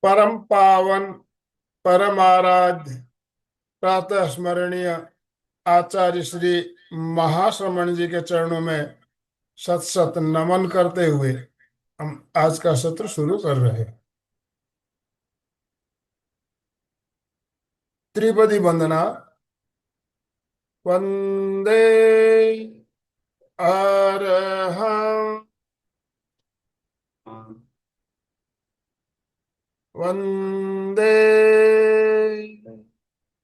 परम पावन परम आराध्य प्रातः स्मरणीय आचार्य श्री महाश्रमण जी के चरणों में सत सत नमन करते हुए हम आज का सत्र शुरू कर रहे हैं। त्रिपदी वंदना। वंदे अरहं वंदे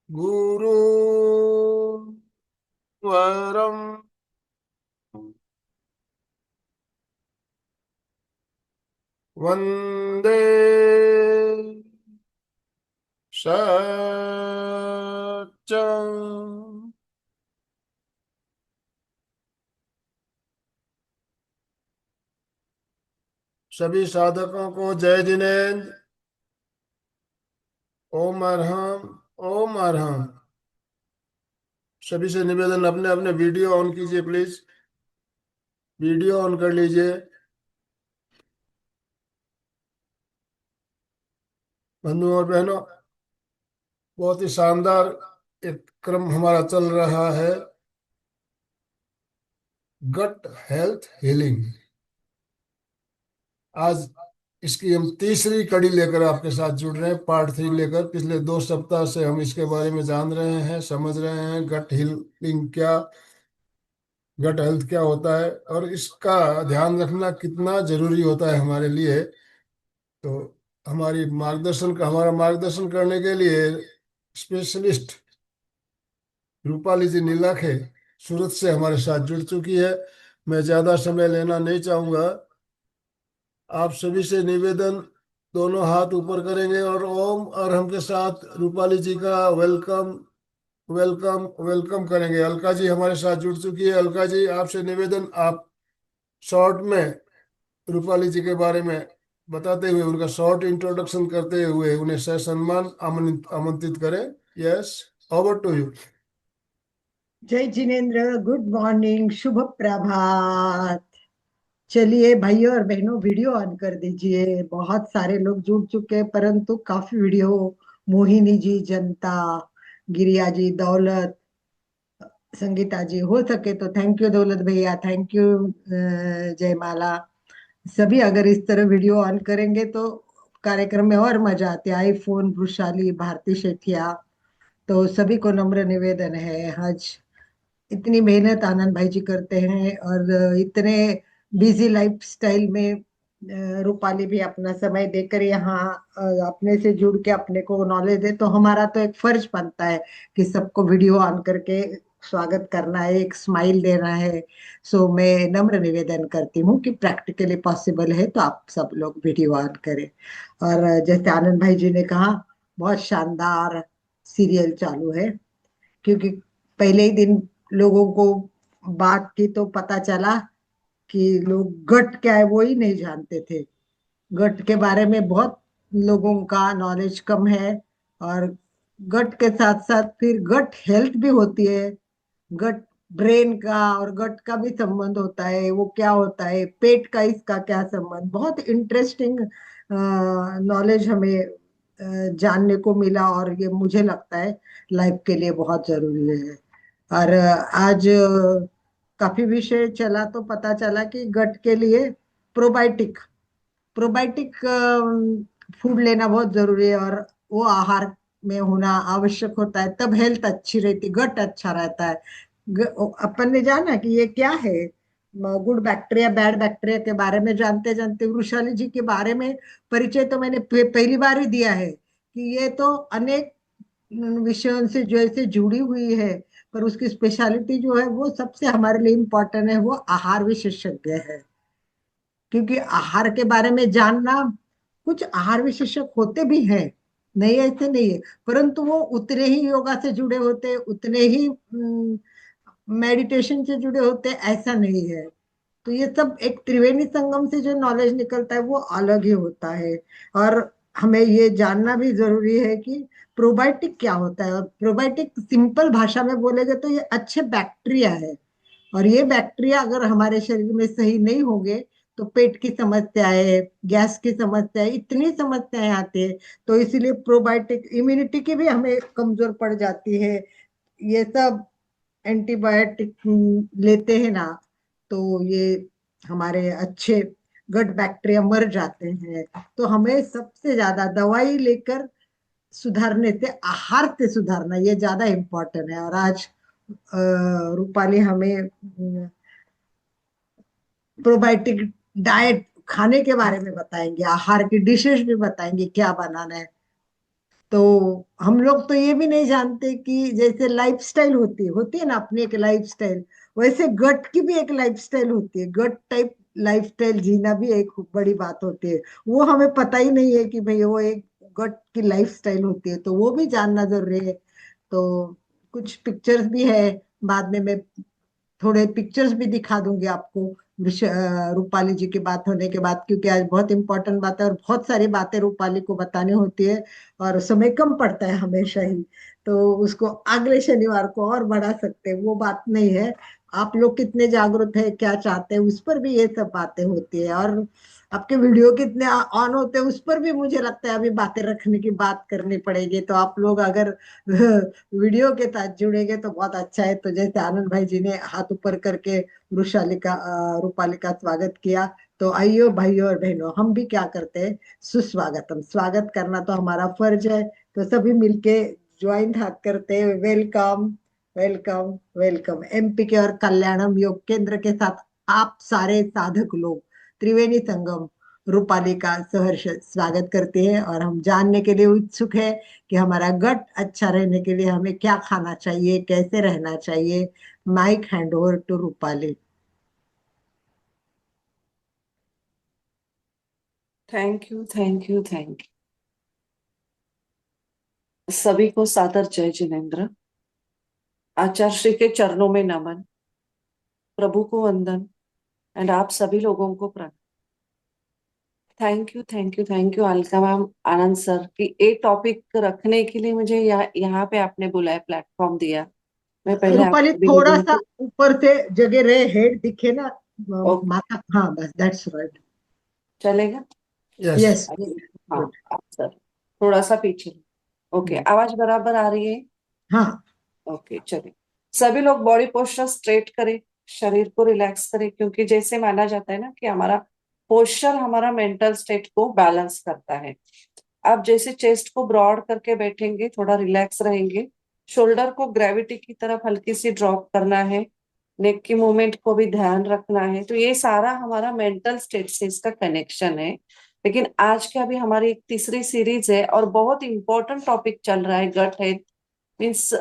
गुरु वरम वंदे सच्चं। सभी साधकों को जय जिनेन्द्र। ओम अरहम ओम अरहम। सभी से निवेदन, अपने अपने वीडियो ऑन कीजिए प्लीज। वीडियो ऑन कर लीजिए। बंधुओं और बहनों, बहुत ही शानदार एक क्रम हमारा चल रहा है, गट हेल्थ हीलिंग। आज इसकी हम तीसरी कड़ी लेकर आपके साथ जुड़ रहे हैं, पार्ट 3 लेकर। पिछले 2 सप्ताह से हम इसके बारे में जान रहे हैं, समझ रहे हैं गट हीलिंग क्या, गट हेल्थ क्या होता है और इसका ध्यान रखना कितना जरूरी होता है हमारे लिए। तो हमारा मार्गदर्शन करने के लिए स्पेशलिस्ट रूपाली जी नीलाखे सूरत से हमारे साथ जुड़ चुकी है। मैं ज्यादा समय लेना नहीं चाहूंगा। आप सभी से निवेदन, दोनों हाथ ऊपर करेंगे और ओम और हम के साथ रूपाली जी का वेलकम वेलकम वेलकम करेंगे। अलका जी हमारे साथ जुड़ चुकी है। अलका जी, आपसे निवेदन, आप शॉर्ट में रूपाली जी के बारे में बताते हुए, उनका शॉर्ट इंट्रोडक्शन करते हुए उन्हें ससम्मान आमंत्रित करें। Yes, over to you. जय जिनेन्द्र। गुड मॉर्निंग, शुभ प्रभात। चलिए भाइयों और बहनों, वीडियो ऑन कर दीजिए। बहुत सारे लोग जुड़ चुके हैं, परंतु काफी वीडियो। मोहिनी जी, जनता, गिरिया जी, दौलत, संगीता जी, हो सके तो थैंक यू दौलत भैया, थैंक यू जयमाला। सभी अगर इस तरह वीडियो ऑन करेंगे तो कार्यक्रम में और मजा आती है। आईफोन, वृशाली, भारती शेठिया, तो सभी को नम्र निवेदन है। आज इतनी मेहनत आनंद भाई जी करते हैं और इतने बिजी लाइफ स्टाइल में रूपाली भी अपना समय देकर यहाँ अपने से जुड़ के अपने को नॉलेज दे, तो हमारा तो एक फर्ज बनता है कि सबको वीडियो ऑन करके स्वागत करना है, एक स्माइल देना है। सो मैं नम्र निवेदन करती हूँ कि प्रैक्टिकली पॉसिबल है तो आप सब लोग वीडियो ऑन करें। और जैसे आनंद भाई जी ने कहा, बहुत शानदार सीरियल चालू है। क्योंकि पहले ही दिन लोगों को बात की तो पता चला कि लोग गट क्या है वो ही नहीं जानते थे। गट के बारे में बहुत लोगों का नॉलेज कम है। और गट के साथ साथ फिर गट हेल्थ भी होती है। गट ब्रेन का और गट का भी संबंध होता है, वो क्या होता है, पेट का इसका क्या संबंध। बहुत इंटरेस्टिंग नॉलेज हमें जानने को मिला और ये मुझे लगता है लाइफ के लिए बहुत जरूरी है। और आज काफी विषय चला तो पता चला कि गट के लिए प्रोबायोटिक प्रोबायोटिक फूड लेना बहुत जरूरी है और वो आहार में होना आवश्यक होता है, तब हेल्थ अच्छी रहती, गट अच्छा रहता है। अपन ने जाना कि ये क्या है, गुड बैक्टीरिया बैड बैक्टीरिया के बारे में जानते जानते वृषाली जी के बारे में परिचय तो मैंने पहली बार ही दिया है कि ये तो अनेक विषयों से जैसे जुड़ी हुई है, पर उसकी स्पेशलिटी जो है वो सबसे हमारे लिए इम्पोर्टेंट है, वो आहार विशेषज्ञ है। क्योंकि आहार के बारे में जानना, कुछ आहार विशेषज्ञ होते भी हैं, नहीं ऐसे नहीं है, परंतु वो उतने ही योगा से जुड़े होते, उतने ही मेडिटेशन से जुड़े होते, ऐसा नहीं है। तो ये सब एक त्रिवेणी संगम से जो नॉलेज निकलता है वो अलग ही होता है। और हमें ये जानना भी जरूरी है कि प्रोबायोटिक क्या होता है। और प्रोबायोटिक सिंपल भाषा में बोलेगे तो ये अच्छे बैक्टीरिया है। और ये बैक्टीरिया अगर हमारे शरीर में सही नहीं होंगे तो पेट की समस्या है, गैस की समस्या है, इतनी समस्याएं आती है। तो इसीलिए प्रोबायोटिक इम्यूनिटी की भी हमें कमजोर पड़ जाती है। ये सब एंटीबायोटिक लेते हैं ना, तो ये हमारे अच्छे गट बैक्टीरिया मर जाते हैं। तो हमें सबसे ज्यादा दवाई लेकर सुधारने से आहार से सुधारना ये ज्यादा इम्पोर्टेंट है। और आज रूपाली हमें प्रोबायोटिक डाइट खाने के बारे में बताएंगे, आहार की डिशेस भी बताएंगे क्या बनाना है। तो हम लोग तो ये भी नहीं जानते कि जैसे लाइफस्टाइल होती है ना, अपनी एक लाइफस्टाइल, वैसे गट की भी एक लाइफस्टाइल होती है। गट टाइप लाइफस्टाइल जीना भी एक बड़ी बात होती है। वो हमें पता ही नहीं है कि भाई वो एक गट की लाइफस्टाइल होती है, तो वो भी जानना जरूरी है। तो कुछ पिक्चर्स भी है, बाद में मैं थोड़े पिक्चर्स भी दिखा दूंगी आपको रूपाली जी की बात होने के बाद, क्योंकि आज बहुत इंपॉर्टेंट बात है और बहुत सारी बातें रूपाली को बतानी होती है और समय कम पड़ता है हमेशा ही। तो उसको अगले शनिवार को और बढ़ा सकते हैं, वो बात नहीं है। आप लोग कितने जागरूक है, क्या चाहते हैं, उस पर भी ये सब बातें होती है। और आपके वीडियो कितने ऑन होते हैं उस पर भी मुझे लगता है अभी बातें रखने की बात करनी पड़ेगी। तो आप लोग अगर वीडियो के साथ जुड़ेंगे तो बहुत अच्छा है। तो जैसे आनंद भाई जी ने हाथ ऊपर करके रूपाली का स्वागत किया, तो आइयो भाइयों और बहनों, हम भी क्या करते हैं, सुस्वागतम, स्वागत करना तो हमारा फर्ज है। तो सभी मिलके ज्वाइंट हाथ करते हैं, वेलकम वेलकम वेलकम। एमपी के और कल्याणम योग केंद्र के साथ आप सारे साधक लोग त्रिवेणी संगम रूपाली का सहर्ष स्वागत करते हैं। और हम जानने के लिए उत्सुक है कि हमारा गट अच्छा रहने के लिए हमें क्या खाना चाहिए, कैसे रहना चाहिए। Mic hand over to Rupali. Thank you, thank you, thank you सभी को। सादर जय जिनेन्द्र। आचार्य श्री के चरणों में नमन, प्रभु को वंदन एंड आप सभी लोगों को प्रणाम। Thank you, thank you, thank you Alka ma'am, Anand sir कि एक टॉपिक रखने के लिए मुझे यहाँ पे आपने बुलाया, प्लेटफॉर्म दिया। मैं पहले आप रूपाली सभी थोड़ा लोगों सा को। ऊपर से जगह रहे, हेड दिखे ना, ओके, माथा, हाँ बस, दैट्स राइट। चलेगा। यस। यस। हाँ, गुड। आप सर थोड़ा सा पीछे। ओके, आवाज बराबर आ रही है। हाँ। ओके, चलिए। सभी लोग बॉडी पोस्चर स्ट्रेट करें, शरीर को रिलैक्स करें, क्योंकि जैसे माना जाता है ना कि हमारा पोस्चर हमारा मेंटल स्टेट को बैलेंस करता है। आप जैसे चेस्ट को ब्रॉड करके बैठेंगे, थोड़ा रिलैक्स रहेंगे, शोल्डर को ग्रेविटी की तरफ हल्की सी ड्रॉप करना है, नेक की मूवमेंट को भी ध्यान रखना है। तो ये सारा हमारा मेंटल स्टेट से इसका कनेक्शन है। लेकिन आज का भी हमारी एक तीसरी सीरीज है और बहुत इंपॉर्टेंट टॉपिक चल रहा है, गट हेल्थ। मीन्स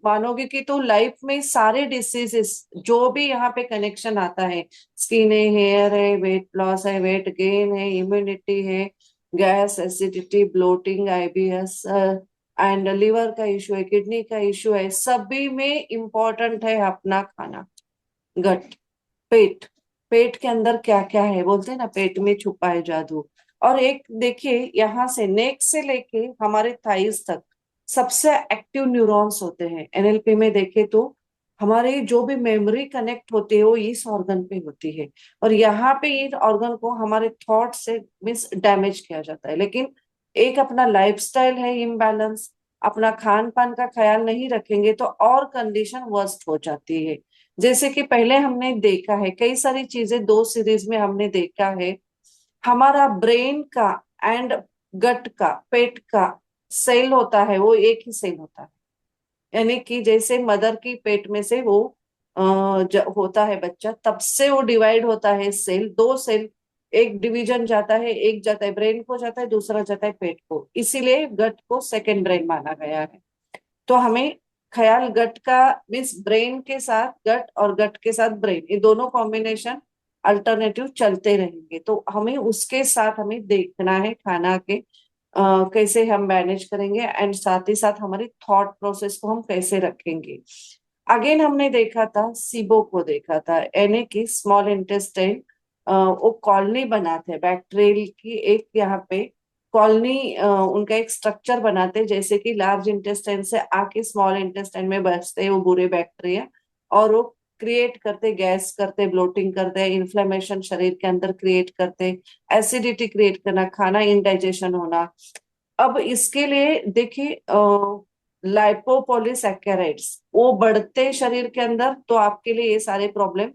मानोगे कि तो लाइफ में सारे डिसीजेस जो भी यहाँ पे कनेक्शन आता है, स्किन है, हेयर है, वेट लॉस है, वेट गेन है, इम्यूनिटी है, gas, acidity, bloating, IBS and liver का इशू है, किडनी का इशू है, सभी में इम्पोर्टेंट है अपना खाना। गट, पेट, पेट के अंदर क्या क्या है, बोलते हैं ना पेट में छुपा है जादू। और एक देखिए, यहाँ से नेक से लेके हमारे थाइस तक सबसे एक्टिव न्यूरॉन्स होते हैं। एनएलपी में देखे तो हमारे जो भी मेमोरी कनेक्ट होती है वो इस ऑर्गन पे होती है। और यहाँ पे इन ऑर्गन को हमारे थॉट से मिस डैमेज किया जाता है। लेकिन एक अपना लाइफस्टाइल है इम्बैलेंस, अपना खान पान का ख्याल नहीं रखेंगे तो और कंडीशन वर्स्ट हो जाती है। जैसे कि पहले हमने देखा है कई सारी चीजें, दो सीरीज में हमने देखा है, हमारा ब्रेन का एंड गट का, पेट का सेल होता है वो एक ही सेल होता है। यानी कि जैसे मदर की पेट में से वो होता है बच्चा, तब से वो डिवाइड होता है सेल, दो सेल, एक डिवीजन जाता है, एक जाता है ब्रेन को जाता है, दूसरा जाता है पेट को। इसीलिए गट को सेकंड ब्रेन माना गया है। तो हमें ख्याल गट का, मीन्स ब्रेन के साथ गट और गट के साथ ब्रेन, ये दोनों कॉम्बिनेशन अल्टरनेटिव चलते रहेंगे। तो हमें उसके साथ हमें देखना है खाना के कैसे हम मैनेज करेंगे एंड साथ ही साथ हमारी थॉट प्रोसेस को हम कैसे रखेंगे। अगेन हमने देखा था सीबो को, देखा था यानी कि स्मॉल इंटेस्टाइन, वो कॉलोनी बनाते हैं बैक्टीरियल की, एक यहाँ पे कॉलोनी उनका एक स्ट्रक्चर बनाते हैं, जैसे कि लार्ज इंटेस्टाइन से आके स्मॉल इंटेस्टाइन में बसते हैं वो बुरे बैक्टीरिया, और वो क्रिएट करते, गैस करते, ब्लोटिंग करते, इन्फ्लेमेशन शरीर के अंदर क्रिएट करते, एसिडिटी क्रिएट करना, खाना इनडाइजेशन होना। अब इसके लिए देखिए लाइपोपॉलीसैकेराइड्स वो बढ़ते शरीर के अंदर, तो आपके लिए ये सारे प्रॉब्लम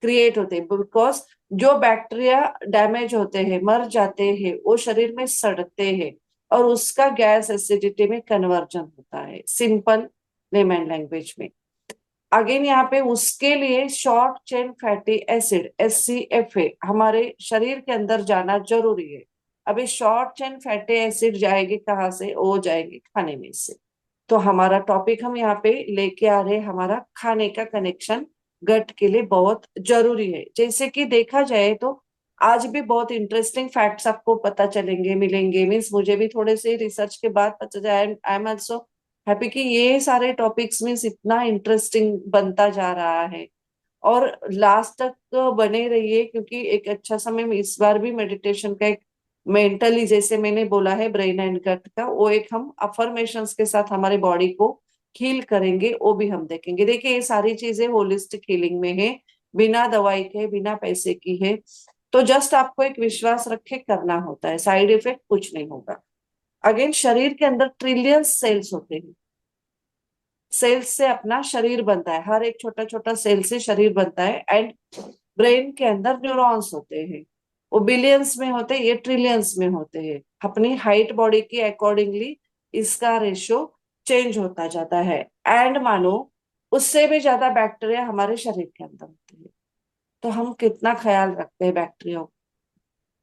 क्रिएट होते हैं, बिकॉज जो बैक्टीरिया डैमेज होते हैं, मर जाते हैं, वो शरीर में सड़ते हैं और उसका गैस एसिडिटी में कन्वर्जन होता है, सिंपल लेमन लैंग्वेज में। अगेन यहाँ पे उसके लिए short chain fatty acid SCFA हमारे शरीर के अंदर जाना जरूरी है। अभी शॉर्ट चेन फैटी एसिड जाएगी कहाँ से? वो जाएगी खाने में से। तो हमारा टॉपिक हम यहाँ पे लेके आ रहे हैं, हमारा खाने का कनेक्शन गट के लिए बहुत जरूरी है। जैसे कि देखा जाए तो आज भी बहुत इंटरेस्टिंग फैक्ट्स आपको पता चलेंगे, मिलेंगे, मीन्स मुझे भी थोड़े से रिसर्च के बाद पता चला। आई एम ऑल्सो हैप्पी कि ये सारे टॉपिक्स मीन्स इतना इंटरेस्टिंग बनता जा रहा है और लास्ट तक बने रहिए, क्योंकि एक अच्छा समय इस बार भी मेडिटेशन का एक मेंटली, जैसे मैंने बोला है ब्रेन एंड गट का, वो एक हम अफर्मेशंस के साथ हमारे बॉडी को हील करेंगे, वो भी हम देखेंगे। देखिए ये सारी चीजें होलिस्टिक हीलिंग में है, बिना दवाई के, बिना पैसे की है। तो जस्ट आपको एक विश्वास रखे करना होता है, साइड इफेक्ट कुछ नहीं होगा। अगेन शरीर के अंदर ट्रिलियंस सेल्स होते हैं, सेल्स से अपना शरीर बनता है, हर एक छोटा छोटा सेल से शरीर बनता है। एंड ब्रेन के अंदर न्यूरॉन्स होते हैं, वो बिलियंस में होते हैं, ये ट्रिलियंस में होते हैं। अपनी हाइट बॉडी के अकॉर्डिंगली इसका रेशियो चेंज होता जाता है। एंड मानो उससे भी ज्यादा बैक्टीरिया हमारे शरीर के अंदर होते हैं। तो हम कितना ख्याल रखते हैं बैक्टीरिया,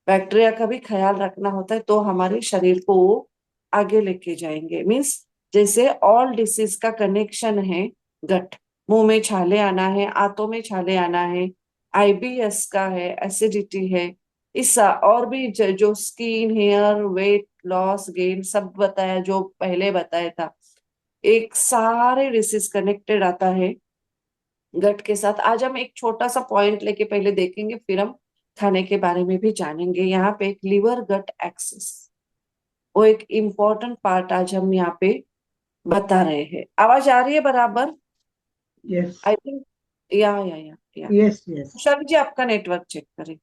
बैक्टीरिया का भी ख्याल रखना होता है, तो हमारे शरीर को वो आगे लेके जाएंगे। मीन्स जैसे ऑल डिसीज का कनेक्शन है गट, मुंह में छाले आना है, आंतों में छाले आना है, IBS का है, एसिडिटी है, इस और भी जो skin, hair, weight loss, gain सब बताया, जो पहले बताया था, एक सारे डिसीज कनेक्टेड आता है गट के साथ। आज हम एक छोटा सा पॉइंट लेके पहले देखेंगे, फिर हम खाने के बारे में भी जानेंगे। यहाँ पे एक लिवर गट एक्सिस, वो एक इम्पोर्टेंट पार्ट आज हम यहाँ पे बता रहे हैं। आवाज आ रही है बराबर? यस आई थिंक या यस यस। शर्म जी आपका नेटवर्क चेक करें।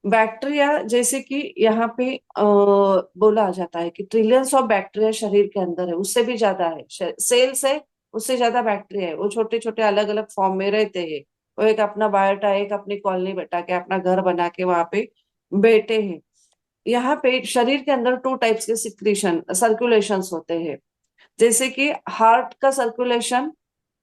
बैक्टीरिया जैसे कि यहाँ पे बोला जाता है कि ट्रिलियंस ऑफ बैक्टीरिया शरीर के अंदर है, उससे भी ज्यादा है, सेल्स है उससे ज्यादा बैक्टीरिया है। वो छोटे छोटे अलग अलग फॉर्म में रहते हैं, वो एक अपना बायोटा, एक अपनी कॉलोनी बटा के, अपना घर बना के वहां पे बैठे हैं। यहाँ पे शरीर के अंदर टू टाइप्स के सिक्रीशन सर्कुलेशंस होते हैं, जैसे कि हार्ट का सर्कुलेशन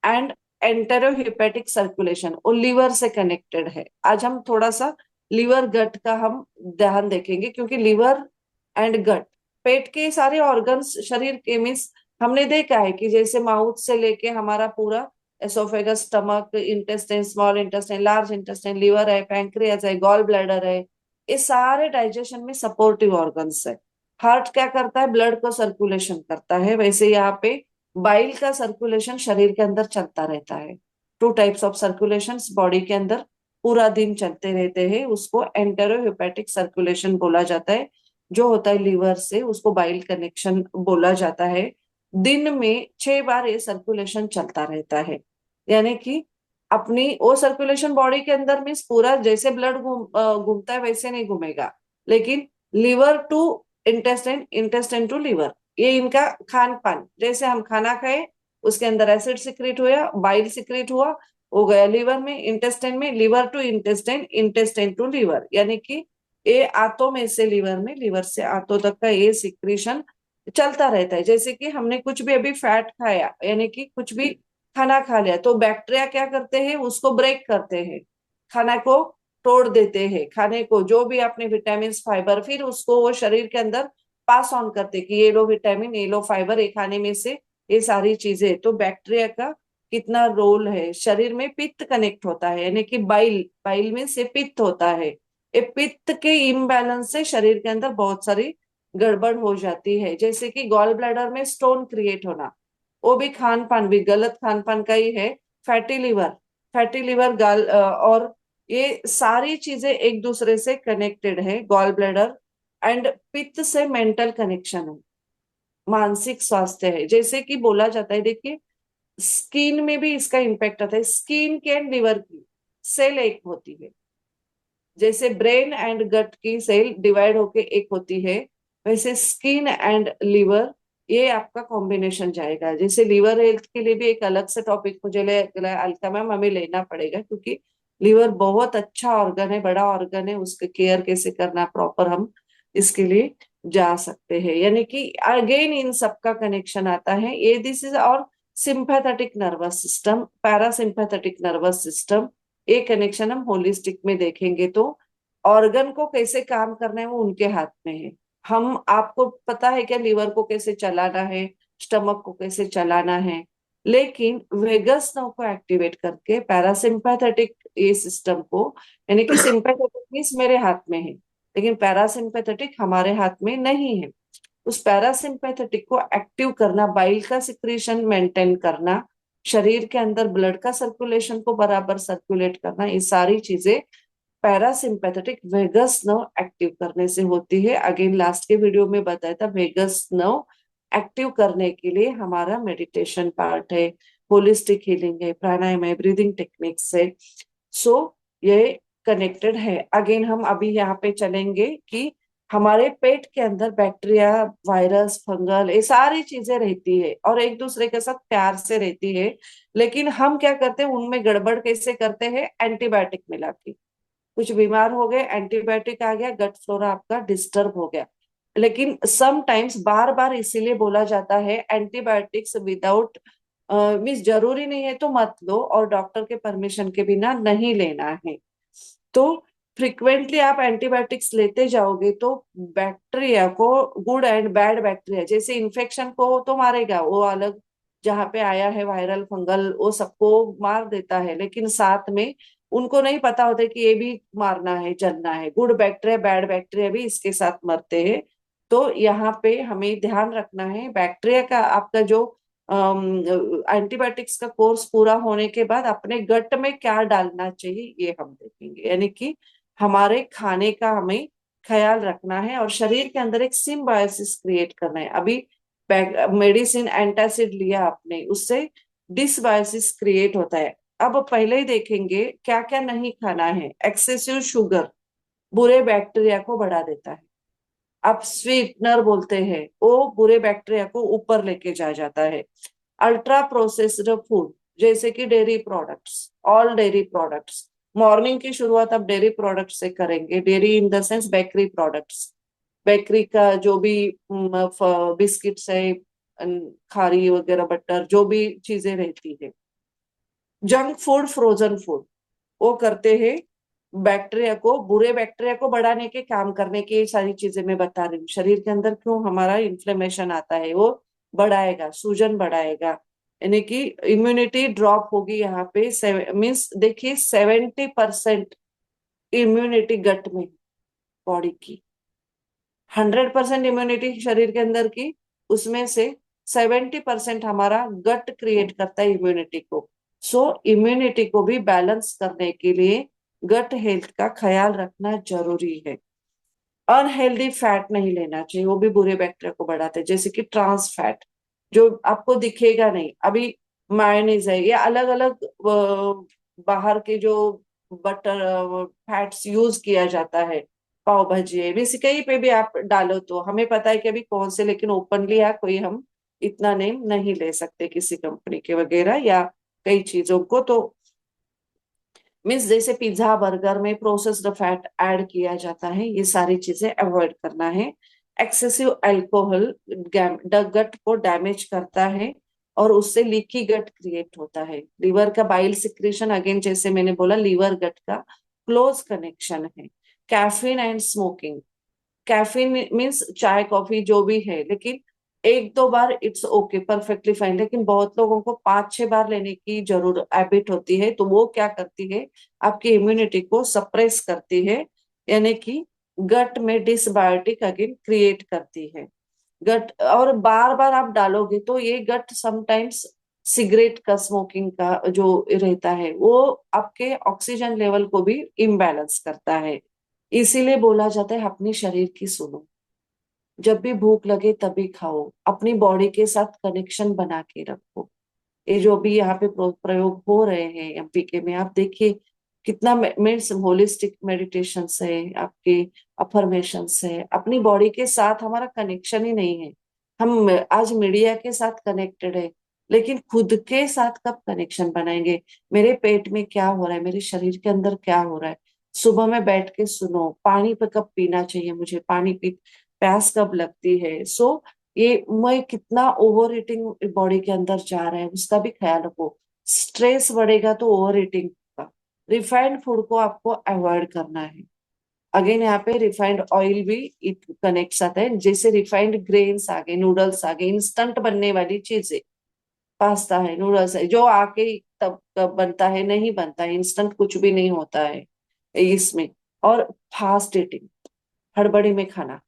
एंड एंटेरोहिपेटिक सर्कुलेशन, वो लीवर से कनेक्टेड है। आज हम थोड़ा सा लीवर गट का हम ध्यान देखेंगे, क्योंकि लीवर एंड गट पेट के सारे ऑर्गन्स शरीर के, मीन्स हमने देखा है कि जैसे माउथ से लेके हमारा पूरा oesophagus, stomach, intestine, small intestine, large intestine, liver है, पैंक्रियाज है, गॉल ब्लैडर है, ये सारे डाइजेशन में सपोर्टिव ऑर्गन्स है। हार्ट क्या करता है? ब्लड को सर्कुलेशन करता है। वैसे यहाँ पे बाइल का सर्कुलेशन शरीर के अंदर चलता रहता है। Two types of circulation body के अंदर पूरा दिन चलते रहते हैं, उसको एंटेरोहिपेटिक सर्कुलेशन बोला जाता है। जो होता है लीवर से, उसको बाइल कनेक्शन बोला जाता है। दिन में 6 बार ये सर्कुलेशन चलता रहता है, यानी कि अपनी वो सर्कुलेशन बॉडी के अंदर मीन्स पूरा जैसे ब्लड घूमता है वैसे नहीं घूमेगा, लेकिन liver to intestine, intestine to liver, ये इनका खान पान, जैसे हम खाना खाए उसके अंदर एसिड सिक्रेट हुआ, बाइल सिक्रेट हुआ, हो गया लिवर में, इंटेस्टाइन में, liver to intestine, intestine to liver, यानी कि ये आंतों में से लिवर में, लिवर से आंतों तक का ये सिक्रीशन चलता रहता है। जैसे कि हमने कुछ भी अभी फैट खाया, यानी कि कुछ भी खाना खा लिया, तो बैक्टीरिया क्या करते हैं? उसको ब्रेक करते हैं, खाना को तोड़ देते हैं, खाने को जो भी आपने विटामिन, फाइबर, फिर उसको वो शरीर के अंदर पास ऑन करते कि ये लो विटामिन, ये लो फाइबर, ये खाने में से ये सारी चीजें। तो बैक्टीरिया का कितना रोल है। शरीर में पित्त कनेक्ट होता है, यानी कि बाइल, बाइल में से पित्त होता है। ये पित्त के इम्बैलेंस से शरीर के अंदर बहुत सारी गड़बड़ हो जाती है, जैसे कि गॉल ब्लैडर में स्टोन क्रिएट होना, वो भी खान पान, भी गलत खान पान का ही है। फैटी लिवर, फैटी लिवर गाल और ये सारी चीजें एक दूसरे से कनेक्टेड है। गॉल ब्लैडर एंड पित्त से मेंटल कनेक्शन है, मानसिक स्वास्थ्य है। जैसे कि बोला जाता है, देखिए स्किन में भी इसका इम्पैक्ट आता है। स्किन के एंड लिवर की सेल एक होती है, जैसे ब्रेन एंड गट की सेल डिवाइड होके एक होती है, वैसे स्किन एंड लिवर ये आपका कॉम्बिनेशन जाएगा। जैसे लिवर हेल्थ के लिए भी एक अलग से टॉपिक मुझे अलका मैम हमें लेना पड़ेगा, क्योंकि लिवर बहुत अच्छा ऑर्गन है, बड़ा ऑर्गन है, उसके केयर कैसे करना प्रॉपर हम इसके लिए जा सकते हैं। यानी कि अगेन इन सबका कनेक्शन आता है ये, दिस इज और sympathetic nervous system, parasympathetic nervous system, ये कनेक्शन हम होलिस्टिक में देखेंगे तो ऑर्गन को कैसे काम करना है वो उनके हाथ में है। हम आपको पता है क्या लीवर को कैसे चलाना है, स्टमक को कैसे चलाना है, लेकिन वेगस नर्व को एक्टिवेट करके पैरासिम्पैथेटिक ये सिस्टम को, यानी कि सिंपैथेटिक मींस मेरे हाथ में है लेकिन पैरासिम्पैथेटिक हमारे हाथ में नहीं है, उस पैरासिम्पैथेटिक को एक्टिव करना, बाइल का सिक्रीशन मेंटेन करना, शरीर के अंदर ब्लड का सर्कुलेशन को बराबर सर्कुलेट करना, ये सारी चीजें पैरासिम्पैथेटिक वेगस नर्व एक्टिव करने से होती है। अगेन लास्ट के वीडियो में बताया था, वेगस नर्व एक्टिव करने के लिए हमारा मेडिटेशन पार्ट है, होलिस्टिक हीलिंग है, प्राणायाम है, ब्रीदिंग टेक्निक्स है। सो ये कनेक्टेड है। अगेन हम अभी यहाँ पे चलेंगे कि हमारे पेट के अंदर बैक्टीरिया, वायरस, फंगल ये सारी चीजें रहती है और एक दूसरे के साथ प्यार से रहती है, लेकिन हम क्या करते हैं उनमें गड़बड़ कैसे करते हैं, एंटीबायोटिक मिला के। कुछ बीमार हो गए, एंटीबायोटिक आ गया, गट फ्लोरा आपका डिस्टर्ब हो गया। लेकिन सम टाइम्स बार बार इसीलिए बोला जाता है एंटीबायोटिक्स विदाउट मीन्स जरूरी नहीं है तो मत लो, और डॉक्टर के परमिशन के बिना नहीं लेना है। तो फ्रिक्वेंटली आप एंटीबायोटिक्स लेते जाओगे तो बैक्टीरिया को, गुड एंड बैड बैक्टीरिया, जैसे इन्फेक्शन को तो मारेगा वो अलग, जहाँ पे आया है वायरल फंगल वो सबको मार देता है, लेकिन साथ में उनको नहीं पता होता कि ये भी मारना है, जलना है, गुड बैक्टीरिया बैड बैक्टीरिया भी इसके साथ मरते हैं। तो यहाँ पे हमें ध्यान रखना है बैक्टीरिया का, आपका जो एंटीबायोटिक्स का कोर्स पूरा होने के बाद अपने गट में क्या डालना चाहिए ये हम देखेंगे। यानी कि हमारे खाने का हमें ख्याल रखना है और शरीर के अंदर एक सिम्बायोसिस क्रिएट करना है। अभी मेडिसिन एंटासिड लिया आपने, उससे डिसबायोसिस क्रिएट होता है। अब पहले ही देखेंगे क्या क्या नहीं खाना है। एक्सेसिव शुगर बुरे बैक्टीरिया को बढ़ा देता है, आप स्वीटनर बोलते हैं, वो बुरे बैक्टीरिया को ऊपर लेके जा जाता है। अल्ट्रा प्रोसेस्ड फूड जैसे कि dairy products, all dairy products, morning की शुरुआत आप डेयरी प्रोडक्ट से करेंगे, dairy in the sense bakery products, bakery का जो भी बिस्किट्स है, खारी वगैरह, बटर, जो भी चीजें रहती है। जंक फूड, फ्रोजन फूड, वो करते हैं बैक्टीरिया को, बुरे बैक्टीरिया को बढ़ाने के काम करने की, ये सारी चीजें मैं बता रही हूँ। शरीर के अंदर क्यों हमारा इन्फ्लेमेशन आता है, वो बढ़ाएगा, सूजन बढ़ाएगा, यानी कि इम्यूनिटी ड्रॉप होगी। यहाँ पे मीन्स देखिए 70% इम्यूनिटी गट में, बॉडी की 100% इम्यूनिटी शरीर के अंदर की, उसमें से 70% हमारा गट क्रिएट करता है इम्यूनिटी को। सो इम्यूनिटी को भी बैलेंस करने के लिए गट हेल्थ का ख्याल रखना जरूरी है। अनहेल्दी फैट नहीं लेना चाहिए, वो भी बुरे बैक्टीरिया को बढ़ाते हैं, जैसे कि ट्रांस फैट जो आपको दिखेगा नहीं। अभी मायोनीज है, ये अलग अलग बाहर के जो बटर फैट्स यूज किया जाता है, पाव भाजी है, भी कहीं पे भी आप डालो तो हमें पता है कि अभी कौन से, लेकिन ओपनली है कोई हम इतना नेम नहीं ले सकते किसी कंपनी के वगैरह या कई चीजों को। तो मीन्स जैसे पिज्जा बर्गर में प्रोसेस्ड फैट ऐड किया जाता है, ये सारी चीजें अवॉइड करना है। एक्सेसिव अल्कोहल गट को डैमेज करता है और उससे लीकी गट क्रिएट होता है। लीवर का बाइल सिक्रेशन, अगेन जैसे मैंने बोला लीवर गट का क्लोज कनेक्शन है। Caffeine and smoking, caffeine means चाय कॉफी जो भी है, लेकिन एक दो बार इट्स ओके, परफेक्टली फाइन, लेकिन बहुत लोगों को 5-6 बार लेने की जरूर हैबिट होती है, तो वो क्या करती है, आपकी इम्यूनिटी को सप्रेस करती है, यानी कि गट में डिसबायोटिक अगेन क्रिएट करती है। गट और बार बार आप डालोगे तो ये गट समटाइम्स सिगरेट का, स्मोकिंग का जो रहता है वो आपके ऑक्सीजन लेवल को भी इम्बैलेंस करता है। इसीलिए बोला जाता है अपने शरीर की सुनो, जब भी भूख लगे तभी खाओ, अपनी बॉडी के साथ कनेक्शन बना के रखो। ये जो भी यहाँ पे प्रयोग हो रहे हैं एमपीके में, आप देखिए कितना मीन्स होलिस्टिक मेडिटेशन है, आपके अफर्मेशन है, अपनी बॉडी के साथ हमारा कनेक्शन ही नहीं है। हम आज मीडिया के साथ कनेक्टेड है, लेकिन खुद के साथ कब कनेक्शन बनाएंगे? मेरे पेट में क्या हो रहा है, मेरे शरीर के अंदर क्या हो रहा है, सुबह में बैठ के सुनो, पानी पे कब पीना चाहिए मुझे, पानी पी प्यास कब लगती है। सो ये मैं कितना ओवर ईटिंग बॉडी के अंदर जा रहा है उसका भी ख्याल रखो। स्ट्रेस बढ़ेगा तो ओवर ईटिंग का। रिफाइंड फूड को आपको अवॉइड करना है। अगेन यहाँ पे रिफाइंड ऑयल भी इट कनेक्ट आता है, जैसे रिफाइंड ग्रेन्स आ गए, नूडल्स आ गए, इंस्टेंट बनने वाली चीजें, पास्ता है, नूडल्स है, जो आके ही तब तब बनता है, नहीं बनता है, इंस्टेंट कुछ भी नहीं होता है इसमें। और फास्ट ईटिंग, हड़बड़ी में खाना,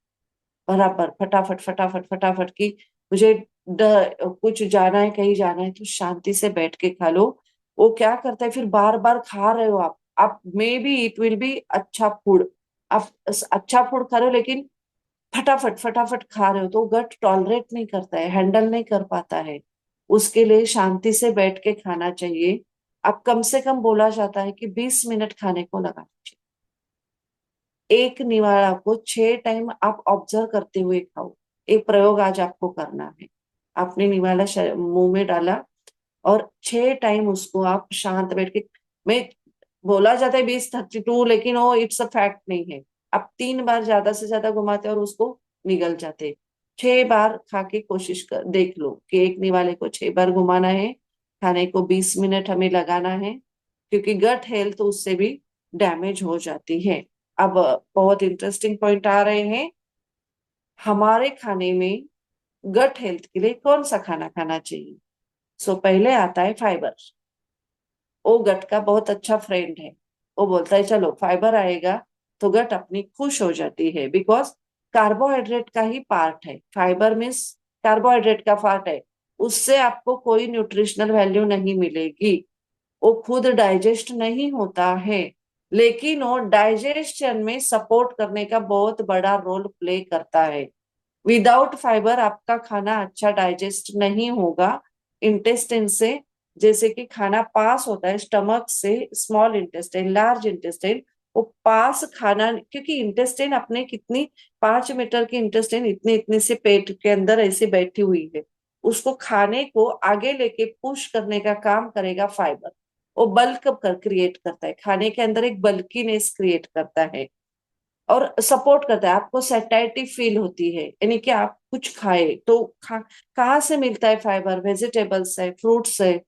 बराबर फटाफट फटाफट फटाफट की, मुझे कुछ जाना है, कहीं जाना है तो शांति से बैठ के खा लो। वो क्या करता है, फिर बार बार खा रहे हो आप may be it will be अच्छा फूड, आप अच्छा फूड खा रहे हो, लेकिन फटाफट फटाफट खा रहे हो तो गट टॉलरेट नहीं करता है, हैंडल नहीं कर पाता है। उसके लिए शांति से बैठ के खाना चाहिए। अब कम से कम बोला जाता है कि 20 मिनट खाने को लगाना चाहिए। एक निवाला को 6 टाइम आप ऑब्जर्व करते हुए खाओ। एक प्रयोग आज आपको करना है। आपने निवाला मुंह में डाला और 6 टाइम उसको आप शांत बैठ के, मैं बोला जाता है 20-32, लेकिन वो इट्स अ फैक्ट नहीं है। आप 3 बार ज्यादा से ज्यादा घुमाते और उसको निगल जाते। 6 बार खा के कोशिश कर देख लो कि एक निवाले को 6 बार घुमाना है, खाने को 20 मिनट हमें लगाना है, क्योंकि गट हेल्थ उससे भी डैमेज हो जाती है। अब बहुत इंटरेस्टिंग पॉइंट आ रहे हैं। हमारे खाने में गट हेल्थ के लिए कौन सा खाना खाना चाहिए? सो पहले आता है फाइबर। वो गट का बहुत अच्छा फ्रेंड है। वो बोलता है चलो फाइबर आएगा तो गट अपनी खुश हो जाती है, बिकॉज कार्बोहाइड्रेट का ही पार्ट है, फाइबर मीन्स कार्बोहाइड्रेट का पार्ट है। उससे आपको कोई न्यूट्रिशनल वैल्यू नहीं मिलेगी, वो खुद डाइजेस्ट नहीं होता है, लेकिन वो डाइजेशन में सपोर्ट करने का बहुत बड़ा रोल प्ले करता है। विदाउट फाइबर आपका खाना अच्छा डाइजेस्ट नहीं होगा इंटेस्टाइन से। जैसे कि खाना पास होता है स्टमक से, स्मॉल इंटेस्टाइन, लार्ज इंटेस्टाइन, वो पास खाना, क्योंकि इंटेस्टाइन अपने कितनी 5 मीटर की इंटेस्टाइन इतने इतने से पेट के अंदर ऐसे बैठी हुई है, उसको खाने को आगे लेके पुश करने का काम करेगा फाइबर। वो बल्क कर क्रिएट करता है, खाने के अंदर एक बल्कीनेस क्रिएट करता है और सपोर्ट करता है। आपको सैटिस्फैक्टी फील होती है, यानी कि आप कुछ खाए तो कहाँ से मिलता है फाइबर? वेजिटेबल्स है, फ्रूट्स है,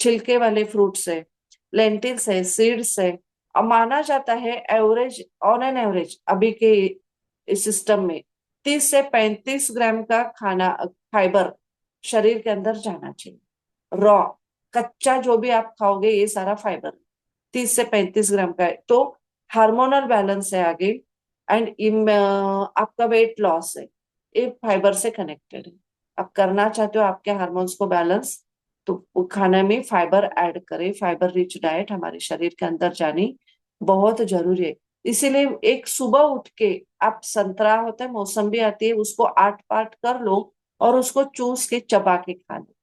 छिलके वाले फ्रूट्स है, लेंटिल्स है, सीड्स है। अब माना जाता है एवरेज, ऑन एन एवरेज अभी के सिस्टम में 30 से 35 ग्राम का खाना फाइबर शरीर के अंदर जाना चाहिए। रॉ, कच्चा जो भी आप खाओगे ये सारा फाइबर 30 से 35 ग्राम का है। तो हार्मोनल बैलेंस है आगे, एंड आपका वेट लॉस है, ये फाइबर से कनेक्टेड है। आप करना चाहते हो आपके हार्मोन्स को बैलेंस, तो वो खाने में फाइबर ऐड करें। फाइबर रिच डाइट हमारे शरीर के अंदर जानी बहुत जरूरी है। इसीलिए एक सुबह उठ के आप, संतरा होता है, मौसम्बी आती है, उसको 8 पार्ट कर लो और उसको चूस के चबा के खा लो।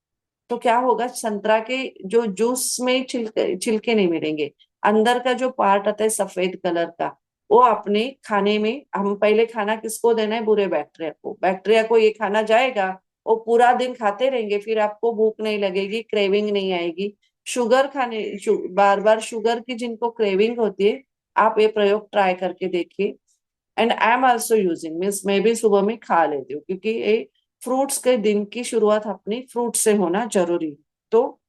तो क्या होगा, संतरा के जो जूस में छिलके छिलके नहीं मिलेंगे, अंदर का जो पार्ट आता है सफेद कलर का, वो अपने खाने में, हम पहले खाना किसको देना है? बुरे बैक्टीरिया को। बैक्टीरिया को ये खाना जाएगा, वो पूरा दिन खाते रहेंगे, फिर आपको भूख नहीं लगेगी, क्रेविंग नहीं आएगी। शुगर खाने, बार बार शुगर की जिनको क्रेविंग होती है, आप ये प्रयोग ट्राई करके देखिए। And I am also using, means मैं भी सुबह में खा लेती हूँ, क्योंकि ये फ्रूट्स के दिन की शुरुआत अपनी फ्रूट से होना जरूरी है। तो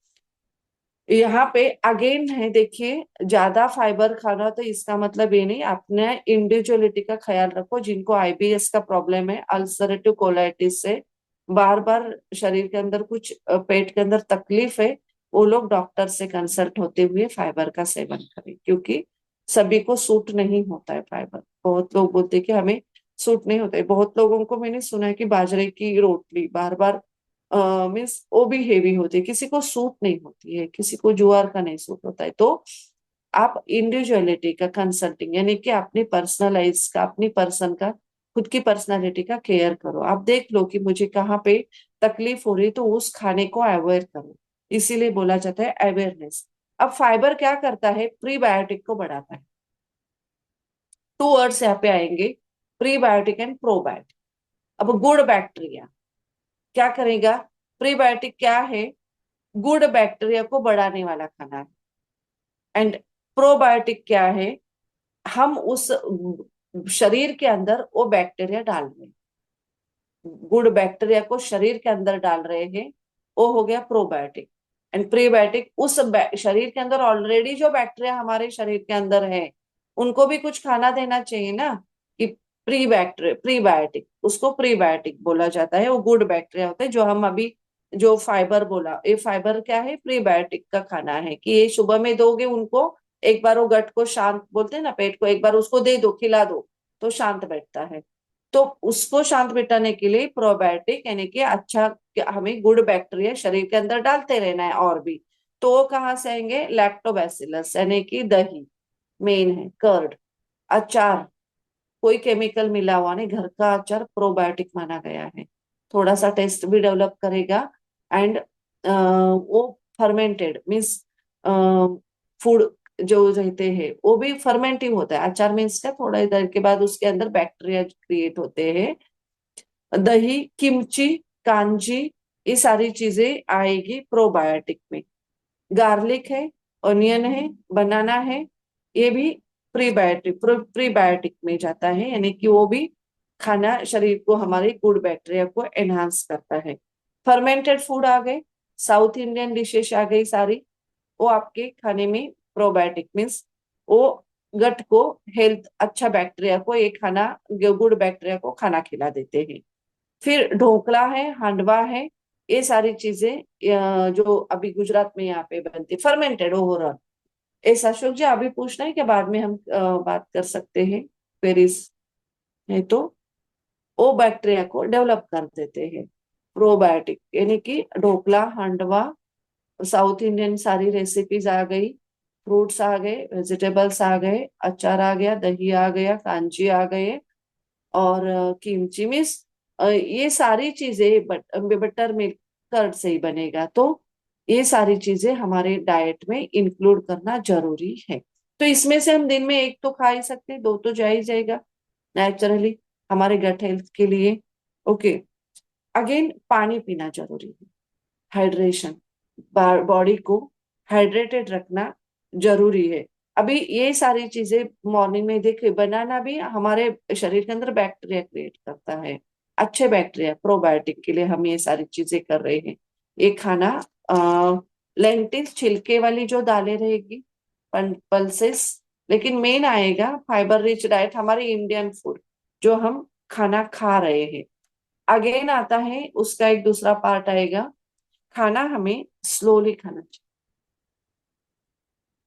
यहाँ पे अगेन है, देखिए ज्यादा फाइबर खाना तो इसका मतलब ये नहीं, अपने इंडिविजुअलिटी का ख्याल रखो। जिनको आईबीएस का प्रॉब्लम है, अल्सरेटिव कोलाइटिस से बार बार शरीर के अंदर कुछ पेट के अंदर तकलीफ है, वो लोग डॉक्टर से कंसल्ट होते हुए फाइबर का सेवन करें, क्योंकि सभी को सूट नहीं होता है फाइबर। बहुत लोग बोलते हैं कि हमें सूट नहीं होता है। बहुत लोगों को मैंने सुना है कि बाजरे की रोटली बार बार मीन्स वो भी हेवी होती है, किसी को सूट नहीं होती है, किसी को ज्वार का नहीं सूट होता है। तो आप इंडिविजुअलिटी का कंसल्टिंग, यानी कि अपनी पर्सनलाइज का, अपनी पर्सन का, खुद की पर्सनालिटी का केयर करो। आप देख लो कि मुझे कहाँ पे तकलीफ हो रही है, तो उस खाने को अवॉइड करो। इसीलिए बोला जाता है अवेयरनेस। अब फाइबर क्या करता है, प्रीबायोटिक को बढ़ाता है। टू वर्ड्स यहाँ पे आएंगे, प्रीबायोटिक एंड प्रोबायोटिक। अब गुड बैक्टीरिया क्या करेगा, प्रीबायोटिक क्या है, गुड बैक्टीरिया को बढ़ाने वाला खाना है। एंड प्रोबायोटिक क्या है, हम उस शरीर के अंदर वो बैक्टीरिया डाल रहे हैं, गुड बैक्टीरिया को शरीर के अंदर डाल रहे हैं, वो हो गया प्रोबायोटिक। एंड प्रीबायोटिक उस शरीर के अंदर ऑलरेडी जो बैक्टीरिया हमारे शरीर के अंदर है उनको भी कुछ खाना देना चाहिए ना, कि प्रीबायोटिक, उसको प्रीबायोटिक बोला जाता है। वो गुड बैक्टीरिया होते हैं, जो हम अभी जो फाइबर बोला, ये फाइबर क्या है, प्रीबायोटिक का खाना है, कि ये सुबह में दोगे उनको, एक बार वो गट को शांत, बोलते हैं ना पेट को, एक बार उसको दे दो, खिला दो तो शांत बैठता है। तो उसको शांत बिठाने के लिए प्रोबायोटिक यानी कि अच्छा, हमें गुड बैक्टीरिया शरीर के अंदर डालते रहना है। और भी तो वो कहाँ से आएंगे, लैक्टोबैसिलस यानी कि दही मेन है, कर्ड, अचार, कोई केमिकल मिला हुआ नहीं, घर का अचार प्रोबायोटिक माना गया है, थोड़ा सा टेस्ट भी डेवलप करेगा। एंड वो फर्मेंटेड मीन्स फूड जो रहते हैं वो भी फर्मेंटिव होता है। अचार मीन्स का थोड़ा देर के बाद उसके अंदर बैक्टीरिया क्रिएट होते हैं। दही, किमची, कांजी, ये सारी चीजें आएगी प्रोबायोटिक में। गार्लिक है, ऑनियन है, बनाना है, ये भी प्रीबायोटिक में जाता है, यानी कि वो भी खाना शरीर को, हमारे गुड बैक्टीरिया को एनहांस करता है। फर्मेंटेड फूड आ गए, साउथ इंडियन डिशेस आ गई सारी, वो आपके खाने में प्रोबायोटिक मीन्स वो गट को हेल्थ, अच्छा बैक्टीरिया को ये खाना, गुड बैक्टीरिया को खाना खिला देते हैं। फिर ढोकला है, हांडवा है, ये सारी चीजें जो अभी गुजरात में यहाँ पे बनती, फर्मेंटेड ओवरऑल। ऐसा अशोक जी अभी पूछना है कि बाद में हम बात कर सकते हैं, क्वेरीज है तो वो बैक्टीरिया को डेवलप कर देते हैं। प्रोबायोटिक यानी कि ढोकला, हांडवा, साउथ इंडियन सारी रेसिपीज आ गई, फ्रूट्स आ गए, वेजिटेबल्स आ गए, अचार आ गया, दही आ गया, कांजी आ गए, और किमची मिस, ये सारी चीजें बटर मिल्क कर्ड से ही बनेगा, तो ये सारी चीजें हमारे डाइट में इंक्लूड करना जरूरी है। तो इसमें से हम दिन में एक तो खा ही सकते हैं, दो तो जा ही जाएगा नेचुरली हमारे गट हेल्थ के लिए। ओके, अगेन पानी पीना जरूरी है, हाइड्रेशन, बॉडी को हाइड्रेटेड रखना जरूरी है। अभी ये सारी चीजें मॉर्निंग में देखिए, बनाना भी हमारे शरीर के अंदर बैक्टीरिया क्रिएट करता है, अच्छे बैक्टीरिया प्रोबायोटिक के लिए हम ये सारी चीजें कर रहे हैं। ये खाना लेंटिल छिलके वाली जो दालें रहेगी, पल्सेस, लेकिन मेन आएगा फाइबर रिच डाइट, हमारी इंडियन फूड जो हम खाना खा रहे हैं। अगेन आता है उसका एक दूसरा पार्ट आएगा, खाना हमें स्लोली खाना चाहिए,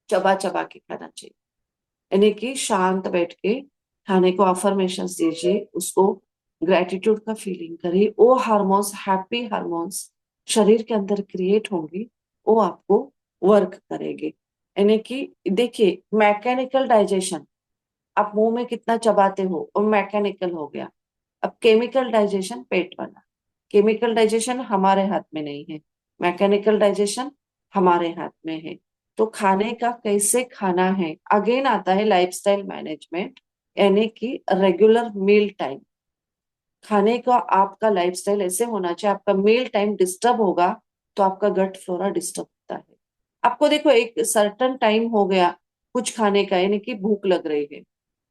चबा चबा के खाना चाहिए, यानी कि शांत बैठ के खाने को अफर्मेशन दीजिए, उसको ग्रेटिट्यूड का फीलिंग करिए, वो हार्मोन्स, हैप्पी हार्मोन्स शरीर के अंदर क्रिएट होंगे, वो आपको वर्क करेंगे। यानी कि देखिए, मैकेनिकल डाइजेशन, आप मुंह में कितना चबाते हो और मैकेनिकल हो गया। अब केमिकल डाइजेशन पेट वाला, केमिकल डाइजेशन हमारे हाथ में नहीं है, मैकेनिकल डाइजेशन हमारे हाथ में है। तो खाने का कैसे खाना है, अगेन आता है लाइफस्टाइल मैनेजमेंट, यानी कि रेगुलर मील टाइम। खाने का आपका लाइफस्टाइल ऐसे होना चाहिए, आपका मील टाइम डिस्टर्ब होगा तो आपका गट फ्लोरा डिस्टर्ब होता है। आपको देखो, एक सर्टन टाइम हो गया कुछ खाने का, यानी कि भूख लग रही है,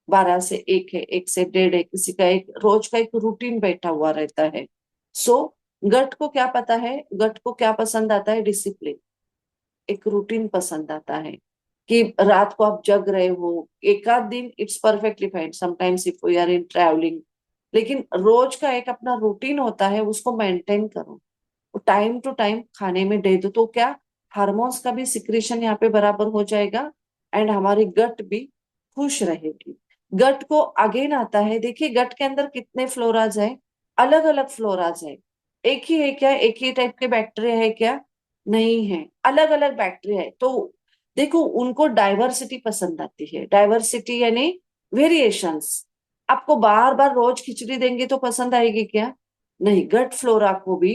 12 से 1 है, 1 से 1:30 है, किसी का एक रोज का एक रूटीन बैठा हुआ रहता है। सो गट को क्या पता है, गट को क्या पसंद आता है, डिसिप्लिन, एक रूटीन पसंद आता है, कि रात को आप जग रहे हो, एक आध दिन it's perfectly fine, sometimes if we are in travelling, लेकिन रोज का एक अपना रूटीन होता है, उसको मेंटेन करो, टाइम टू टाइम खाने में दे दो, तो क्या हार्मोन्स का भी सिक्रेशन यहाँ पे बराबर हो जाएगा, एंड हमारी गट भी खुश रहेगी। गट को अगेन आता है, देखिए गट के अंदर कितने फ्लोराज है, अलग अलग फ्लोराज है, एक ही है क्या, एक ही टाइप के बैक्टीरिया है क्या, नहीं है, अलग अलग बैक्टीरिया है। तो देखो, उनको डाइवर्सिटी पसंद आती है, डाइवर्सिटी यानी वेरिएशंस। आपको बार बार रोज खिचड़ी देंगे तो पसंद आएगी क्या, नहीं, गट फ्लोरा को भी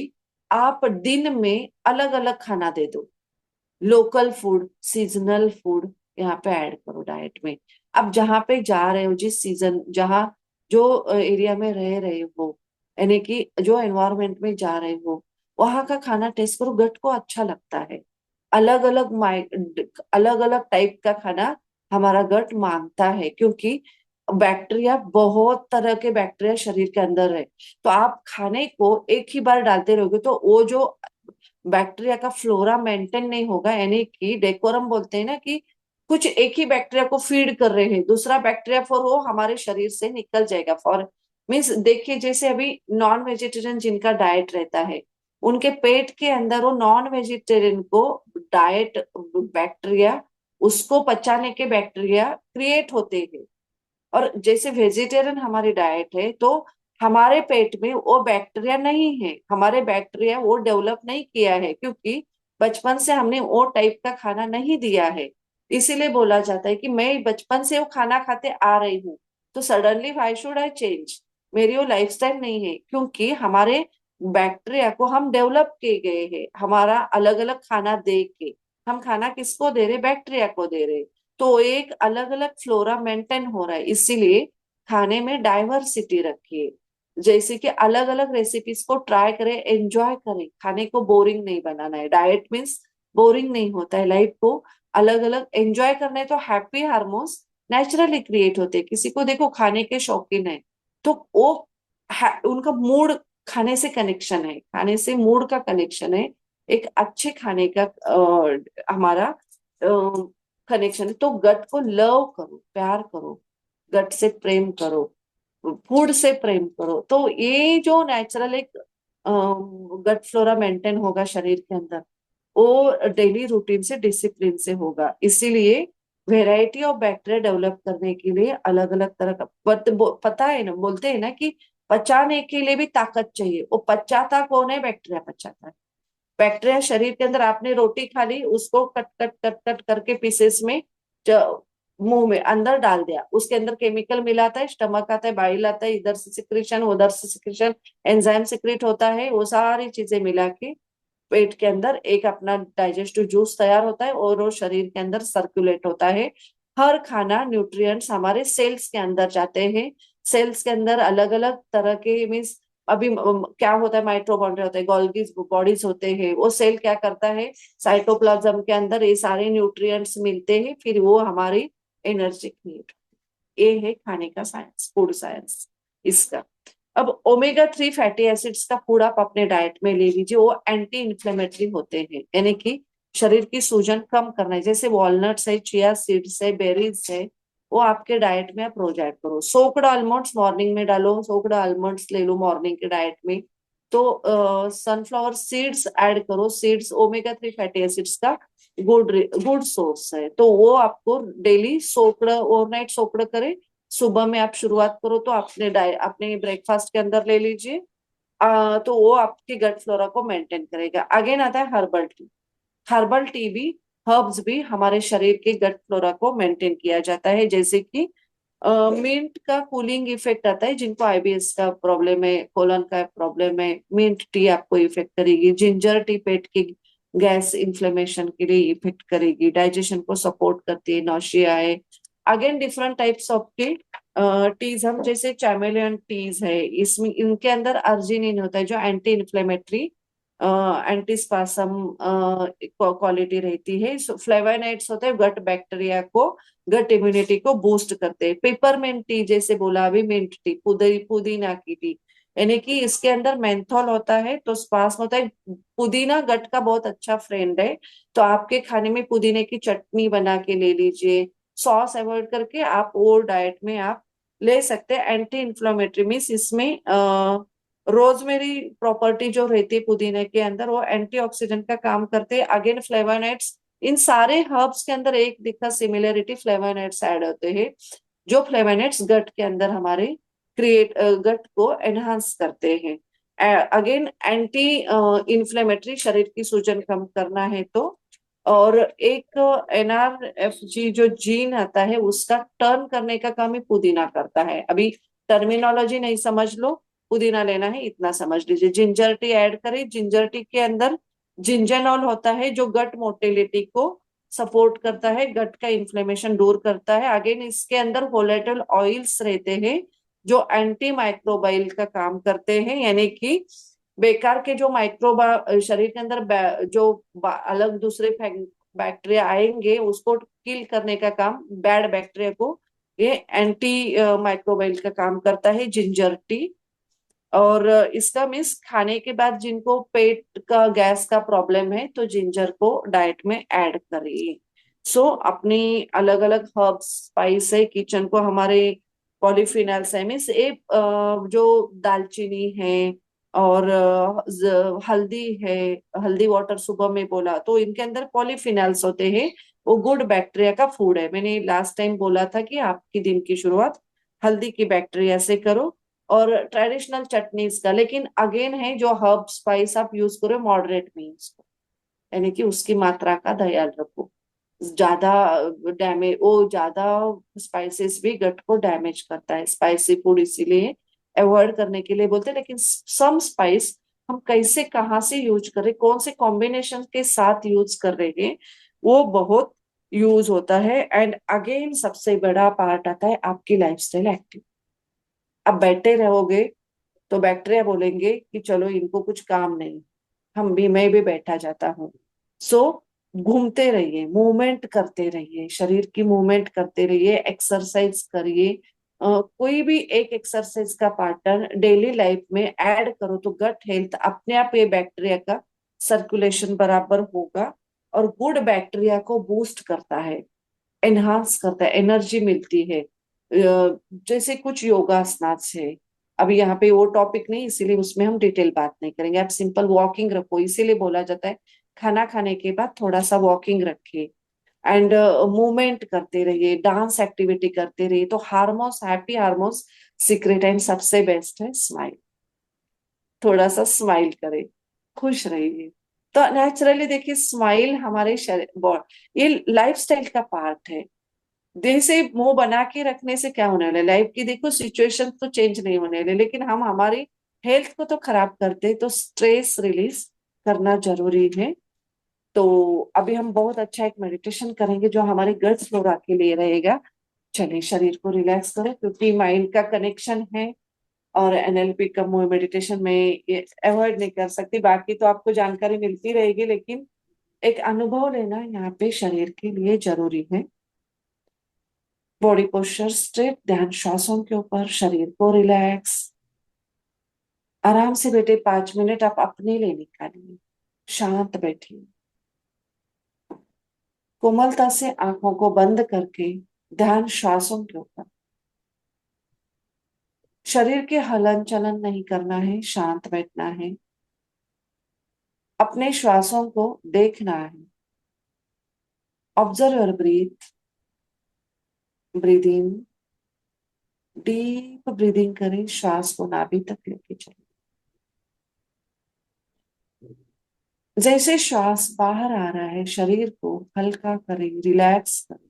आप दिन में अलग अलग खाना दे दो, लोकल फूड, सीजनल फूड यहाँ पे ऐड करो डाइट में। अब जहाँ पे जा रहे हो, जिस सीजन, जहाँ जो एरिया में रह रहे हो, यानी कि जो एनवायरमेंट में जा रहे हो, वहां का खाना टेस्ट करो, गट को अच्छा लगता है। अलग अलग अलग अलग टाइप का खाना हमारा गट मांगता है, क्योंकि बैक्टीरिया, बहुत तरह के बैक्टीरिया शरीर के अंदर है। तो आप खाने को एक ही बार डालते रहोगे तो वो जो बैक्टीरिया का फ्लोरा मेंटेन नहीं होगा, यानी कि डेकोरम बोलते हैं ना, कि कुछ एक ही बैक्टीरिया को फीड कर रहे हैं, दूसरा बैक्टीरिया फॉर वो हमारे शरीर से निकल जाएगा। फॉर मीन्स देखिए, जैसे अभी नॉन वेजिटेरियन जिनका डाइट रहता है, उनके पेट के अंदर वो नॉन वेजिटेरियन को डाइट बैक्टीरिया, उसको पचाने के बैक्टीरिया क्रिएट होते हैं। और जैसे वेजिटेरियन हमारी डाइट है, तो हमारे पेट में वो बैक्टीरिया नहीं है, हमारे बैक्टीरिया वो डेवलप नहीं किया है, क्योंकि बचपन से हमने वो टाइप का खाना नहीं दिया है। इसीलिए बोला जाता है कि मैं बचपन से वो खाना खाते आ रही हूँ, तो suddenly why should I change, मेरी वो लाइफस्टाइल नहीं है, क्योंकि हमारे बैक्टीरिया को हम डेवलप किए गए हैं, हमारा अलग अलग खाना दे के। हम खाना किसको दे रहे, बैक्टीरिया को दे रहे। तो एक अलग अलग फ्लोरा मेंटेन हो रहा है, इसीलिए खाने में डाइवर्सिटी रखिए। जैसे कि अलग अलग रेसिपीज को ट्राई करें, एंजॉय करें, खाने को बोरिंग नहीं बनाना है। डाइट मीन्स बोरिंग नहीं होता है, लाइफ को अलग अलग एंजॉय करना है, तो हैप्पी हार्मोन्स नेचुरली क्रिएट होते हैं। किसी को देखो खाने के शौकीन है, तो वो उनका मूड खाने से कनेक्शन है, खाने से मूड का कनेक्शन है, एक अच्छे खाने का हमारा कनेक्शन है। तो गट को लव करो, प्यार करो, गट से प्रेम करो, फूड से प्रेम करो, तो ये जो नेचुरल एक गट फ्लोरा मेंटेन होगा शरीर के अंदर, वो डेली रूटीन से, डिसिप्लिन से होगा। इसीलिए वेराइटी ऑफ बैक्टीरिया डेवलप करने के लिए अलग अलग तरह का पता है ना, बोलते हैं ना कि पचाने के लिए भी ताकत चाहिए। वो पचाता कौन है, बैक्टीरिया पचाता है। बैक्टीरिया शरीर के अंदर, आपने रोटी खा ली, उसको कट कट कट कट करके पीसेस में मुंह में अंदर डाल दिया, उसके अंदर केमिकल मिलाता है, स्टमक आता है, बाइल आता है, इधर से सिक्रेशन, उधर से सिक्रेशन, एंजाइम सिक्रेट होता है, वो सारी चीजें मिला के पेट के अंदर एक अपना डाइजेस्टिव जूस तैयार होता है, और वो शरीर के अंदर सर्कुलेट होता है। हर खाना न्यूट्रिएंट्स हमारे सेल्स के अंदर जाते हैं। सेल्स के अंदर अलग अलग तरह के मीन्स, अभी क्या होता है, माइटोकॉन्ड्रिया होता है, गोल्गी बॉडीज होते हैं, वो सेल क्या करता है, साइटोप्लाज्म के अंदर ये सारे न्यूट्रिएंट्स मिलते हैं, फिर वो हमारी एनर्जी क्रिएट। ये है खाने का साइंस, फूड साइंस इसका। अब ओमेगा 3 फैटी एसिड्स का फूड आप अपने डाइट में ले लीजिए, वो एंटी इन्फ्लेमेटरी होते हैं, यानी कि शरीर की सूजन कम करना है। जैसे वॉलनट्स है, चिया सीड्स है, बेरीज है, वो आपके डाइट में आप रोज ऐड करो। सोक्ड आलमंड्स मॉर्निंग में डालो, सोक्ड आलमंड्स ले लो मॉर्निंग के डाइट में। तो सनफ्लावर सीड्स ऐड करो, सीड्स ओमेगा 3 फैटी एसिड्स का गुड गुड सोर्स है, तो वो आपको डेली सोक्ड, ओवरनाइट सोक्ड करें, सुबह में आप शुरुआत करो, तो अपने अपने ब्रेकफास्ट के अंदर ले लीजिए। तो वो आपके गट फ्लोरा को मेंटेन करेगा। अगेन आता है हर्बल टी। हर्बल टी भी, हर्ब्स भी हमारे शरीर के गट फ्लोरा को मेंटेन किया जाता है। जैसे कि मिंट का कूलिंग इफेक्ट आता है, जिनको आईबीएस का प्रॉब्लम है, कोलन का प्रॉब्लम है, मिंट टी आपको इफेक्ट करेगी। जिंजर टी पेट की गैस इन्फ्लेमेशन के लिए इफेक्ट करेगी, डाइजेशन को सपोर्ट करती है, नौशिया है। Again different types of tea teas, हम जैसे चैमेलियन टीज है, इसमें इनके अंदर अर्जिनिन होता है, जो एंटी इन्फ्लेमेटरी, एंटीस्पासम क्वालिटी रहती है। फ्लेवोनोइड्स होते हैं, गट बैक्टीरिया को, गट इम्यूनिटी को बूस्ट करते हैं। पेपरमिंट टी, जैसे बोला अभी, मिंट टी, पुदीना की टी, यानी कि इसके अंदर मेंथोल होता है, तो स्पास होता है। पुदीना गट का बहुत अच्छा फ्रेंड है, तो आपके खाने में पुदीने की चटनी बना के ले लीजिए। सॉस अवॉइड करके आप वो डाइट में आप ले सकते हैं। एंटी इन्फ्लेमेटरी मीन्स इसमें रोजमेरी प्रॉपर्टी जो रहती है पुदीने के अंदर, वो एंटीऑक्सीडेंट का काम करते हैं। अगेन फ्लेवोनोइड्स, इन सारे हर्ब्स के अंदर एक दिखा सिमिलरिटी, फ्लेवोनोइड्स ऐड होते हैं, जो फ्लेवोनोइड्स गट के अंदर हमारे गट को एनहांस करते हैं। अगेन एंटी इन्फ्लेमेटरी, शरीर की सूजन कम करना है तो। और एक NRFG जो जीन आता है, उसका टर्न करने का काम ही पुदीना करता है। अभी टर्मिनोलॉजी नहीं समझ लो, पुदीना लेना है इतना समझ लीजिए। जिंजर टी ऐड करें। जिंजर टी के अंदर जिंजरनॉल होता है जो गट मोटिलिटी को सपोर्ट करता है, गट का इन्फ्लेमेशन दूर करता है। अगेन इसके अंदर वोलेटाइल ऑयल्स रहते हैं जो एंटी माइक्रोबाइल का काम करते हैं, यानी कि बेकार के जो माइक्रोबा शरीर के अंदर अलग दूसरे बैक्टीरिया आएंगे उसको किल करने का काम, बैड बैक्टीरिया को ये एंटी माइक्रोबाइल का काम करता है जिंजर टी। और इसका मीन्स खाने के बाद जिनको पेट का गैस का प्रॉब्लम है तो जिंजर को डाइट में ऐड करिए। अपनी अलग अलग हर्ब्स स्पाइस है किचन को, हमारे पॉलीफिनल्स है, मीन्स जो दालचीनी है और हल्दी है, हल्दी वाटर सुबह में बोला तो इनके अंदर पॉलीफिनल्स होते हैं, वो गुड बैक्टीरिया का फूड है। मैंने लास्ट टाइम बोला था कि आपकी दिन की शुरुआत हल्दी की बैक्टीरिया से करो और ट्रेडिशनल चटनीज का। लेकिन अगेन है जो हर्ब स्पाइस आप यूज करो मॉडरेट मीन्स को, यानी कि उसकी मात्रा का ख्याल रखो। ज्यादा ज्यादा स्पाइसेस भी गट को डैमेज करता है। स्पाइसी फूड इसीलिए अवॉइड करने के लिए बोलते हैं। लेकिन सम स्पाइस हम कैसे कहाँ से यूज करें, कौन से कॉम्बिनेशन के साथ यूज कर रहे हैं, वो बहुत यूज होता है। एंड अगेन सबसे बड़ा पार्ट आता है आपकी लाइफस्टाइल एक्टिव। अब बैठे रहोगे तो बैक्टीरिया बोलेंगे कि चलो इनको कुछ काम नहीं, मैं भी बैठा जाता हूँ। सो घूमते रहिए, मूवमेंट करते रहिए, शरीर की मूवमेंट करते रहिए, एक्सरसाइज करिए। कोई भी एक एक्सरसाइज का पार्टनर डेली लाइफ में ऐड करो तो गट हेल्थ अपने आप ये बैक्टीरिया का सर्कुलेशन बराबर होगा और गुड बैक्टीरिया को बूस्ट करता है, एनहांस करता है, एनर्जी मिलती है। जैसे कुछ योगासनास है, अभी यहाँ पे वो टॉपिक नहीं इसीलिए उसमें हम डिटेल बात नहीं करेंगे। आप सिंपल वॉकिंग रखो, इसीलिए बोला जाता है खाना खाने के बाद थोड़ा सा वॉकिंग रखिए एंड मूवमेंट करते रहिए, डांस एक्टिविटी करते रहिए तो hormones, happy hormones secret. And सबसे बेस्ट है स्माइल, थोड़ा सा स्माइल करें, खुश रहिए। तो नेचुरली देखिए स्माइल हमारे शरीर, ये लाइफस्टाइल का पार्ट है। जैसे मुंह बना के रखने से क्या होने वाला है, लाइफ की देखो सिचुएशन तो चेंज नहीं होने वाले, लेकिन हम हमारी हेल्थ को तो खराब करते हैं। तो स्ट्रेस रिलीज करना जरूरी है। तो अभी हम बहुत अच्छा एक मेडिटेशन करेंगे जो हमारे गट्स फ्लोरा के लिए रहेगा। चलिए शरीर को रिलैक्स करो क्योंकि माइंड का कनेक्शन है और एनएलपी का मेडिटेशन में ये अवॉइड नहीं कर सकती। बाकी तो आपको जानकारी मिलती रहेगी, लेकिन एक अनुभव लेना यहाँ पे शरीर के लिए जरूरी है। बॉडी पोस्चर स्ट्रेट, ध्यान श्वासों के ऊपर, शरीर को रिलैक्स, आराम से बैठे 5 मिनट आप अपने लिए निकालिए। शांत बैठिए, कोमलता से आंखों को बंद करके ध्यान श्वासों के ऊपर। शरीर के हलन चलन नहीं करना है, शांत बैठना है, अपने श्वासों को देखना है। Observe your breathe, breathe in, deep breathing करें, श्वास को नाभि तक लेके चलें। जैसे श्वास बाहर आ रहा है शरीर को हल्का करें, रिलैक्स करें।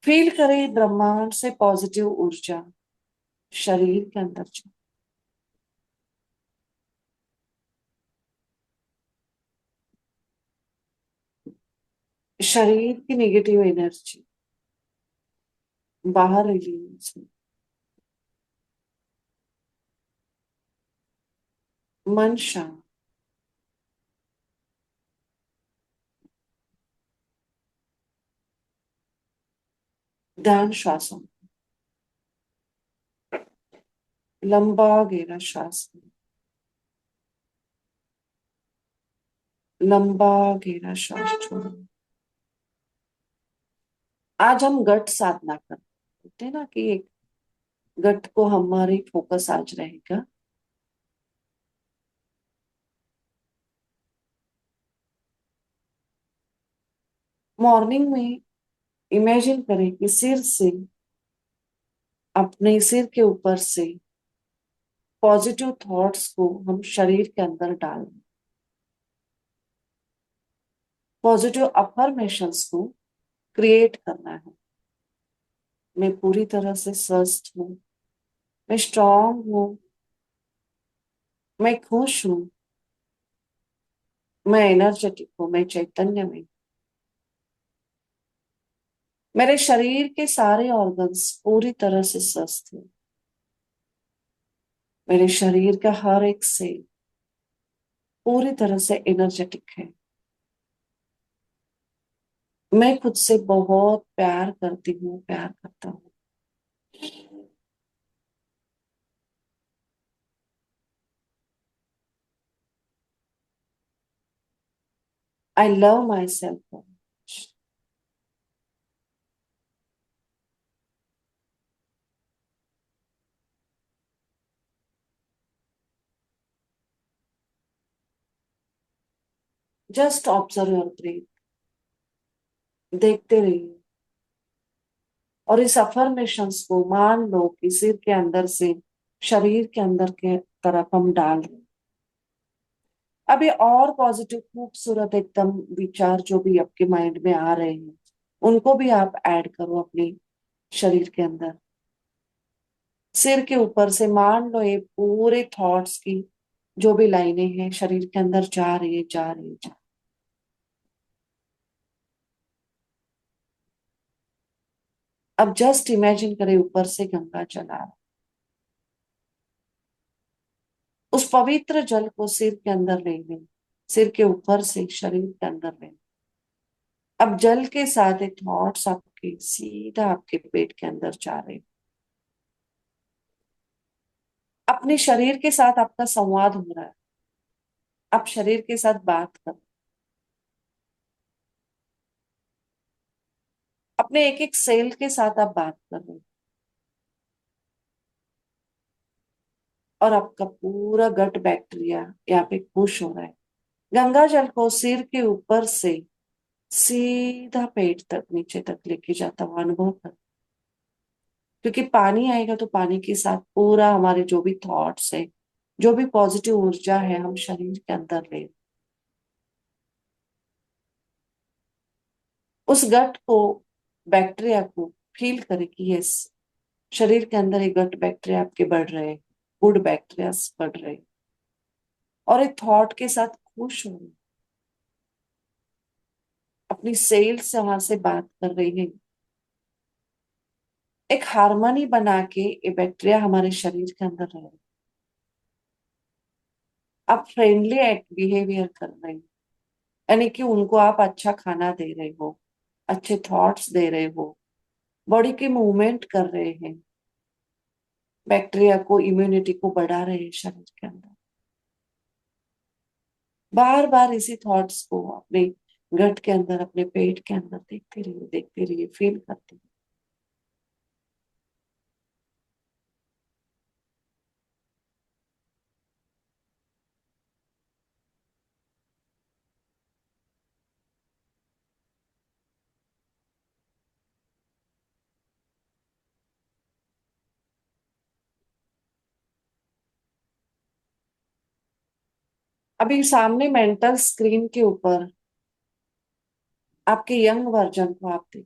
फील करें ब्रह्मांड से पॉजिटिव ऊर्जा शरीर के अंदर जाए। शरीर की नेगेटिव एनर्जी बाहर रिलीज, मन शांत। ध्यान श्वासों, लंबा गहरा श्वास, लंबा गहरा श्वास छोड़ो। आज हम गट साधना करते हैं ना कि एक गट को हमारी फोकस आज रहेगा। मॉर्निंग में इमेजिन करें कि सिर से, अपने सिर के ऊपर से पॉजिटिव थॉट्स को हम शरीर के अंदर डाल दें। पॉजिटिव अफर्मेशंस को क्रिएट करना है। मैं पूरी तरह से स्वस्थ हूँ, मैं स्ट्रांग हूँ, मैं खुश हूँ, मैं एनर्जेटिक हूँ, मैं चैतन्य में। मेरे शरीर के सारे ऑर्गन्स पूरी तरह से स्वस्थ हैं। मेरे शरीर का हर एक सेल पूरी तरह से एनर्जेटिक है। मैं खुद से बहुत प्यार करती हूँ, प्यार करता हूँ। I love my self. Just observe your breathe, देखते रहिए और इस अफर्मेशंस को मान लो कि सिर के अंदर से शरीर के अंदर के तरफ हम डाल रहे हैं। अभी और पॉजिटिव खूबसूरत एकदम विचार जो भी आपके माइंड में आ रहे हैं उनको भी आप ऐड करो अपने शरीर के अंदर। सिर के ऊपर से मान लो ये पूरे थॉट्स की जो भी लाइनें हैं शरीर के अंदर जा रही है, जा रही है, अब जस्ट इमेजिन करें ऊपर से गंगा चला रहा है। उस पवित्र जल को सिर के अंदर ले लें, सिर के ऊपर से शरीर के अंदर ले। अब जल के साथ एक थॉट्स आपके सीधा आपके पेट के अंदर जा रहे हैं। अपने शरीर के साथ आपका संवाद हो रहा है। आप शरीर के साथ बात करो, अपने एक एक सेल के साथ आप बात कर रहे हो और आपका पूरा गट बैक्टीरिया यहाँ पे खुश हो रहा है। गंगा जल को सिर के ऊपर से सीधा पेट तक नीचे तक लेके जाता हुआ अनुभव कर, क्योंकि पानी आएगा तो पानी के साथ पूरा हमारे जो भी थॉट्स है, जो भी पॉजिटिव ऊर्जा है हम शरीर के अंदर ले। उस गट को, बैक्टीरिया को फील करें कि यस, शरीर के अंदर एक गट बैक्टीरिया आपके बढ़ रहे हैं, गुड बैक्टीरिया बढ़ रहे हैं और एक थॉट के साथ खुश हो रहे हैं। अपनी सेल से वहां से बात कर रही है। एक हार्मनी बना के ये बैक्टीरिया हमारे शरीर के अंदर रहे। आप फ्रेंडली बिहेवियर कर रहे हो, यानी कि उनको आप अच्छा खाना दे रहे हो, अच्छे थॉट्स दे रहे हो, बॉडी के मूवमेंट कर रहे हैं, बैक्टीरिया को, इम्यूनिटी को बढ़ा रहे हैं शरीर के अंदर। बार बार इसी थॉट्स को अपने गट के अंदर, अपने पेट के अंदर देखते रहिए, देखते रहिए, फील करते रहिए। अभी सामने मेंटल स्क्रीन के ऊपर आपके यंग वर्जन को आप देखिए।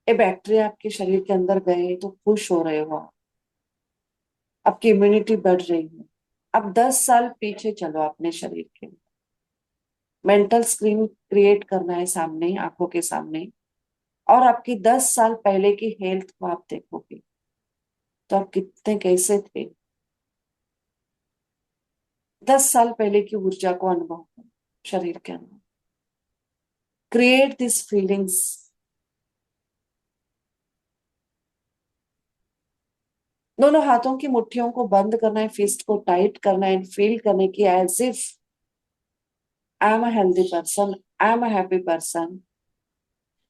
ये बैक्टीरिया आपके शरीर के अंदर गए तो खुश हो रहे हो आप, आपकी इम्यूनिटी बढ़ रही है। अब 10 साल पीछे चलो अपने शरीर के। मेंटल स्क्रीन क्रिएट करना है सामने, आंखों के सामने, और आपकी 10 साल पहले की हेल्थ को आप देखोगे तो आप कितने कैसे थे। 10 साल पहले की ऊर्जा को अनुभव करो शरीर के अंदर। Create this feelings. दोनों हाथों की मुट्ठियों को बंद करना है, फिस्ट को टाइट करना है, फील करने की as if I am a healthy person, I am a happy person,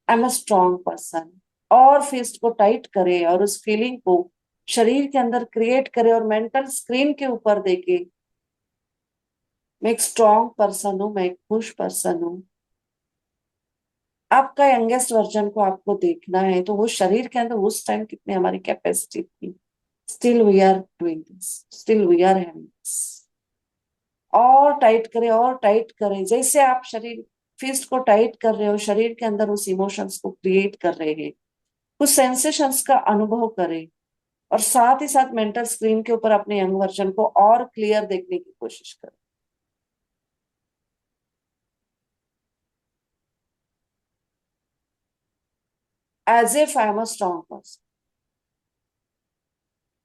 I am a strong person. और फिस्ट को टाइट करे और उस फीलिंग को शरीर के अंदर क्रिएट करे और मेंटल स्क्रीन के ऊपर देखे, मैं एक स्ट्रॉन्ग पर्सन हूं, मैं एक खुश पर्सन हूं। आपका यंगेस्ट वर्जन को आपको देखना है तो वो शरीर के अंदर उस टाइम कितनी हमारी कैपेसिटी थी। Still we are doing this, still we are having this. और टाइट करें, और टाइट करें, जैसे आप शरीर फिस्ट को टाइट कर रहे हो, शरीर के अंदर उस इमोशंस को क्रिएट कर रहे हैं, कुछ सेंसेशंस का अनुभव करें और साथ ही साथ मेंटल स्क्रीन के ऊपर अपने यंग वर्जन को और क्लियर देखने की कोशिश करें। As if I am a strong person,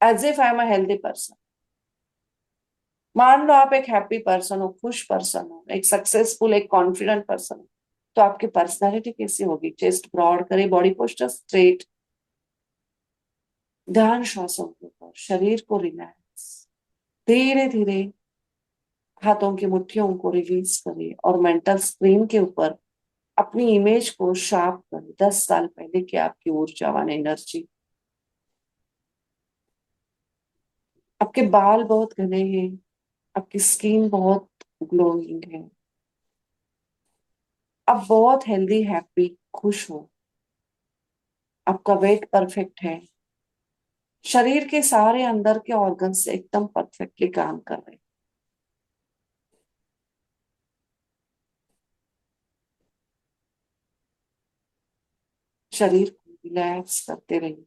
as if I am a healthy person. मान लो आप एक हैप्पी पर्सन हो, खुश पर्सन हो, एक सक्सेसफुल, एक कॉन्फिडेंट पर्सन हो, तो आपकी पर्सनैलिटी कैसी होगी? चेस्ट ब्रॉड करें, बॉडी पोस्टर स्ट्रेट, ध्यान श्वासों के ऊपर, शरीर को रिलैक्स, धीरे धीरे हाथों की मुट्ठियों को रिलीज करें और मेंटल स्क्रीन के ऊपर अपनी इमेज को शार्प करें, 10 साल पहले की आपकी ऊर्जावान एनर्जी। आपके बाल बहुत घने हैं, आपकी स्किन बहुत ग्लोइंग है, आप बहुत हेल्दी, हैप्पी, खुश हो, आपका वेट परफेक्ट है, शरीर के सारे अंदर के ऑर्गन्स एकदम परफेक्टली काम कर रहे हैं। शरीर को रिलैक्स करते रहिए।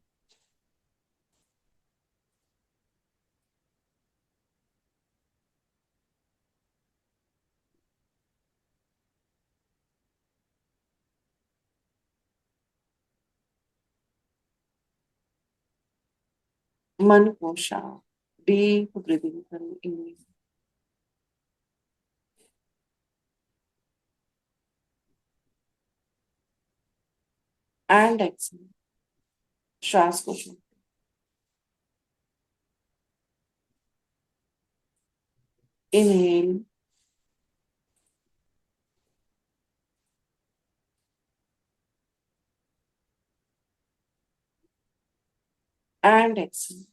मन को शांत, डीप ब्रीदिंग करें, इनहेल एंड एक्सहेल, श्वास को छोड़ें, इनहेल एंड एक्सहेल।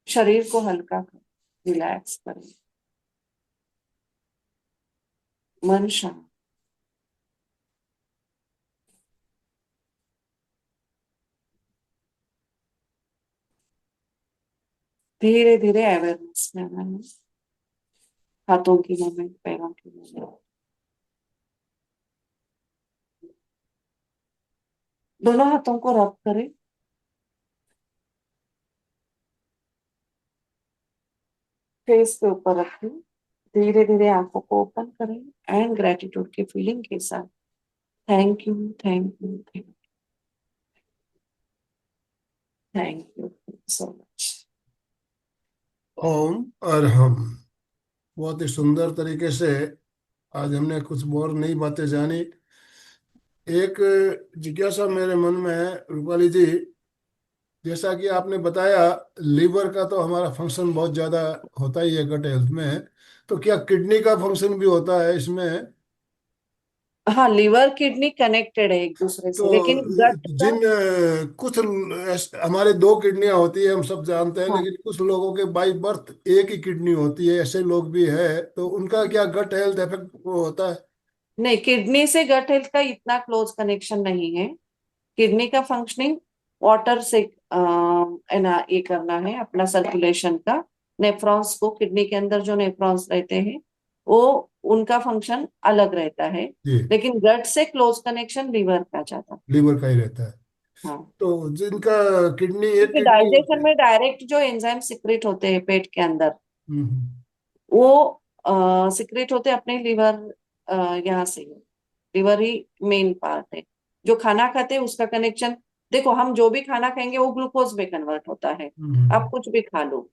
शरीर को हल्का करें, रिलैक्स करें, मन शांत। धीरे धीरे अवेयरनेस में आना है, हाथों की मूवमेंट, पैरों की मूवमेंट, दोनों हाथों को रब करें, फेस के ऊपर रखें, धीरे धीरे आंखों को ओपन करें एंड ग्रेटिट्यूड की फीलिंग के साथ thank you, thank you, thank you so much. Om Arham. बहुत ही सुंदर तरीके से आज हमने कुछ और नई बातें जानी। एक जिज्ञासा मेरे मन में है रूपाली जी, जैसा कि आपने बताया लीवर का तो हमारा फंक्शन बहुत ज्यादा होता ही है गट हेल्थ में, तो क्या किडनी का फंक्शन भी होता है इसमें? हाँ, लिवर किडनी कनेक्टेड है एक दूसरे तो से, लेकिन गट का। जिन कुछ हमारे दो किडनियां होती है हम सब जानते हैं, हाँ, लेकिन कुछ लोगों के बाई बर्थ एक ही किडनी होती है, ऐसे लोग भी है, तो उनका क्या गट हेल्थ इफेक्ट होता है? नहीं, किडनी से गट हेल्थ का इतना क्लोज कनेक्शन नहीं है। किडनी का फंक्शनिंग वाटर से है ना, ये करना है अपना सर्कुलेशन का। नेफ्रॉन्स को, किडनी के अंदर जो नेफ्रॉन्स रहते हैं वो, उनका फंक्शन अलग रहता है। जी, लेकिन गट से क्लोज कनेक्शन लीवर का ज्यादा। लीवर का ही रहता है। हाँ, तो जिनका किडनी, एक क्योंकि किडनी होती डाइजेशन है। में डायरेक्ट जो एंजाइम सिक्रेट होते हैं पेट के अंदर, हम्म। वो सिक्रेट होते अपने लीवर, यहाँ से। लिवर ही मेन पार्ट है। जो खाना खाते हैं उसका कनेक्शन, देखो हम जो भी खाना खाएंगे वो ग्लूकोज में कन्वर्ट होता है। आप हम्म। कुछ भी खा लो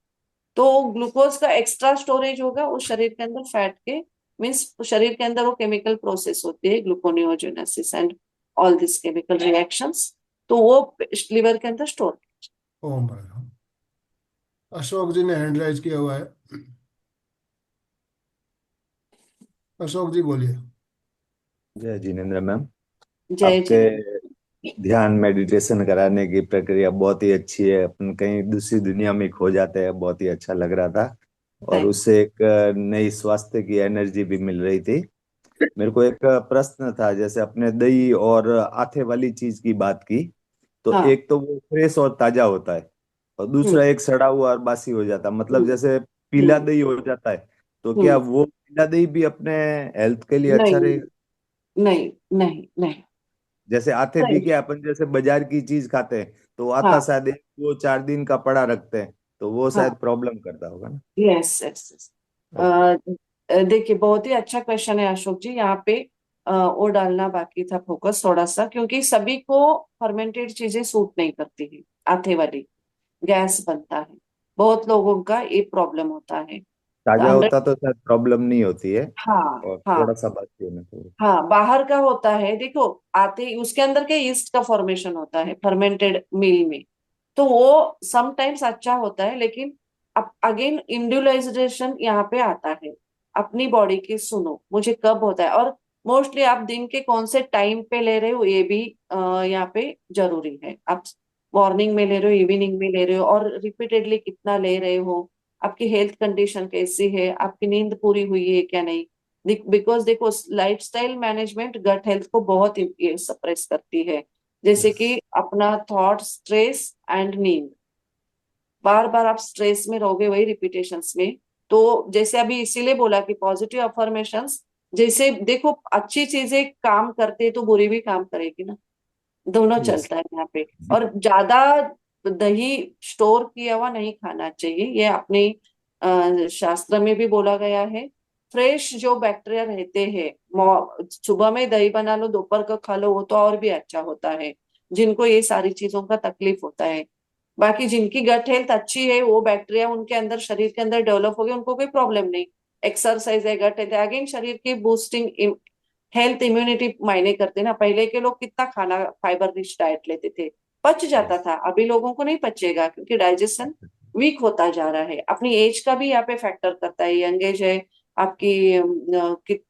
तो ग्लूकोज का एक्स्ट्रा स्टोरेज होगा उस शरीर के अंदर, फैट के मीन्स शरीर के अंदर वो केमिकल प्रोसेस होती है, gluconeogenesis and all this chemical reactions, तो वो लिवर के अंदर store. Oh my God. Ashok ji ने हैंड राइज किया हुआ है। अशोक जी बोलिए। जय जिनेन्द्र मैम। जय आपके जिनेन्द्र। ध्यान मेडिटेशन कराने की प्रक्रिया बहुत ही अच्छी है। अपन कहीं दूसरी दुनिया में खो जाते हैं, बहुत ही अच्छा लग रहा था। और थैंक। उससे एक नई स्वास्थ्य की एनर्जी भी मिल रही थी। मेरे को एक प्रश्न था, जैसे अपने दही और आथे वाली चीज की बात की, तो हाँ। एक तो वो फ्रेश और ताजा होता है, और हम्म। दूसरा एक सड़ा हुआ और बासी हो जाता है, मतलब हम्म। जैसे पीला हम्म। दही हो जाता है। तो क्या हम्म। वो अंडा दही भी अपने हेल्थ के लिए अच्छा नहीं, रहेगा? नहीं, नहीं, नहीं। जैसे आते भी फ्रेश। क्या, अपन जैसे बाजार की चीज खाते हैं तो वो आता हाँ, शायद 1 2 4 दिन का पड़ा रखते हैं, तो वो शायद हाँ। प्रॉब्लम करता होगा ना। Yes, yes, yes. ओके। देखिए, बहुत ही अच्छा क्वेश्चन है अशोक जी। यहाँ पे वो डालना बाकी था फोकस थोड़ा सा, क्योंकि सभी को फर्मेंटेड चीजें सूट नहीं करती है। आटे वाली गैस बनता है, बहुत लोगों का ये प्रॉब्लम होता है। ताजा हंड्रेड। होता तो शायद प्रॉब्लम नहीं होती है, हाँ, और हाँ, थोड़ा सा बासी होना चाहिए। हाँ। बाहर का होता है, देखो, आते उसके अंदर के ईस्ट का फॉर्मेशन होता है फर्मेंटेड मील में। तो वो समटाइम्स अच्छा होता है, लेकिन अब अगेन इंडिविजुअलाइजेशन यहाँ पे आता है। अपनी बॉडी की सुनो, मुझे कब होता है, और मोस्टली आप दिन के कौन से टाइम पे ले रहे हो, ये भी यहाँ पे जरूरी है। आप मॉर्निंग में ले रहे हो, इवनिंग में ले रहे हो, और रिपीटेडली कितना ले रहे हो, आपकी हेल्थ कंडीशन कैसी है, आपकी नींद पूरी हुई है क्या नहीं। बिकॉज देखो, लाइफस्टाइल मैनेजमेंट गट हेल्थ को बहुत ये सप्रेस करती है। जैसे यस। कि अपना थॉट, स्ट्रेस एंड नींद। बार बार आप स्ट्रेस में रहोगे, वही रिपीटेशंस में। तो जैसे अभी इसीलिए बोला कि पॉजिटिव अफर्मेशंस, जैसे देखो, अच्छी चीजें काम करते हैं तो बुरी भी काम करेगी ना। दोनों यस। चलता है यहाँ पे। और ज्यादा दही स्टोर किया हुआ नहीं खाना चाहिए, ये अपने शास्त्र में भी बोला गया है। फ्रेश जो बैक्टीरिया रहते हैं, सुबह में दही बना लो, दोपहर का खा लो, वो तो और भी अच्छा होता है, जिनको ये सारी चीजों का तकलीफ होता है। बाकी जिनकी गट हेल्थ अच्छी है, वो बैक्टीरिया उनके अंदर, शरीर के अंदर डेवलप हो गए, उनको कोई प्रॉब्लम नहीं। एक्सरसाइज है, गट हेल्थ है, अगेन शरीर की बूस्टिंग, हेल्थ, इम्यूनिटी मायने करते ना। पहले के लोग कितना खाना, फाइबर रिच डाइट लेते थे, पच जाता यस। था। अभी लोगों को नहीं पचेगा, क्योंकि डाइजेशन वीक होता जा रहा है। अपनी एज का भी यहाँ पे फैक्टर करता है। यंग एज है आपकी,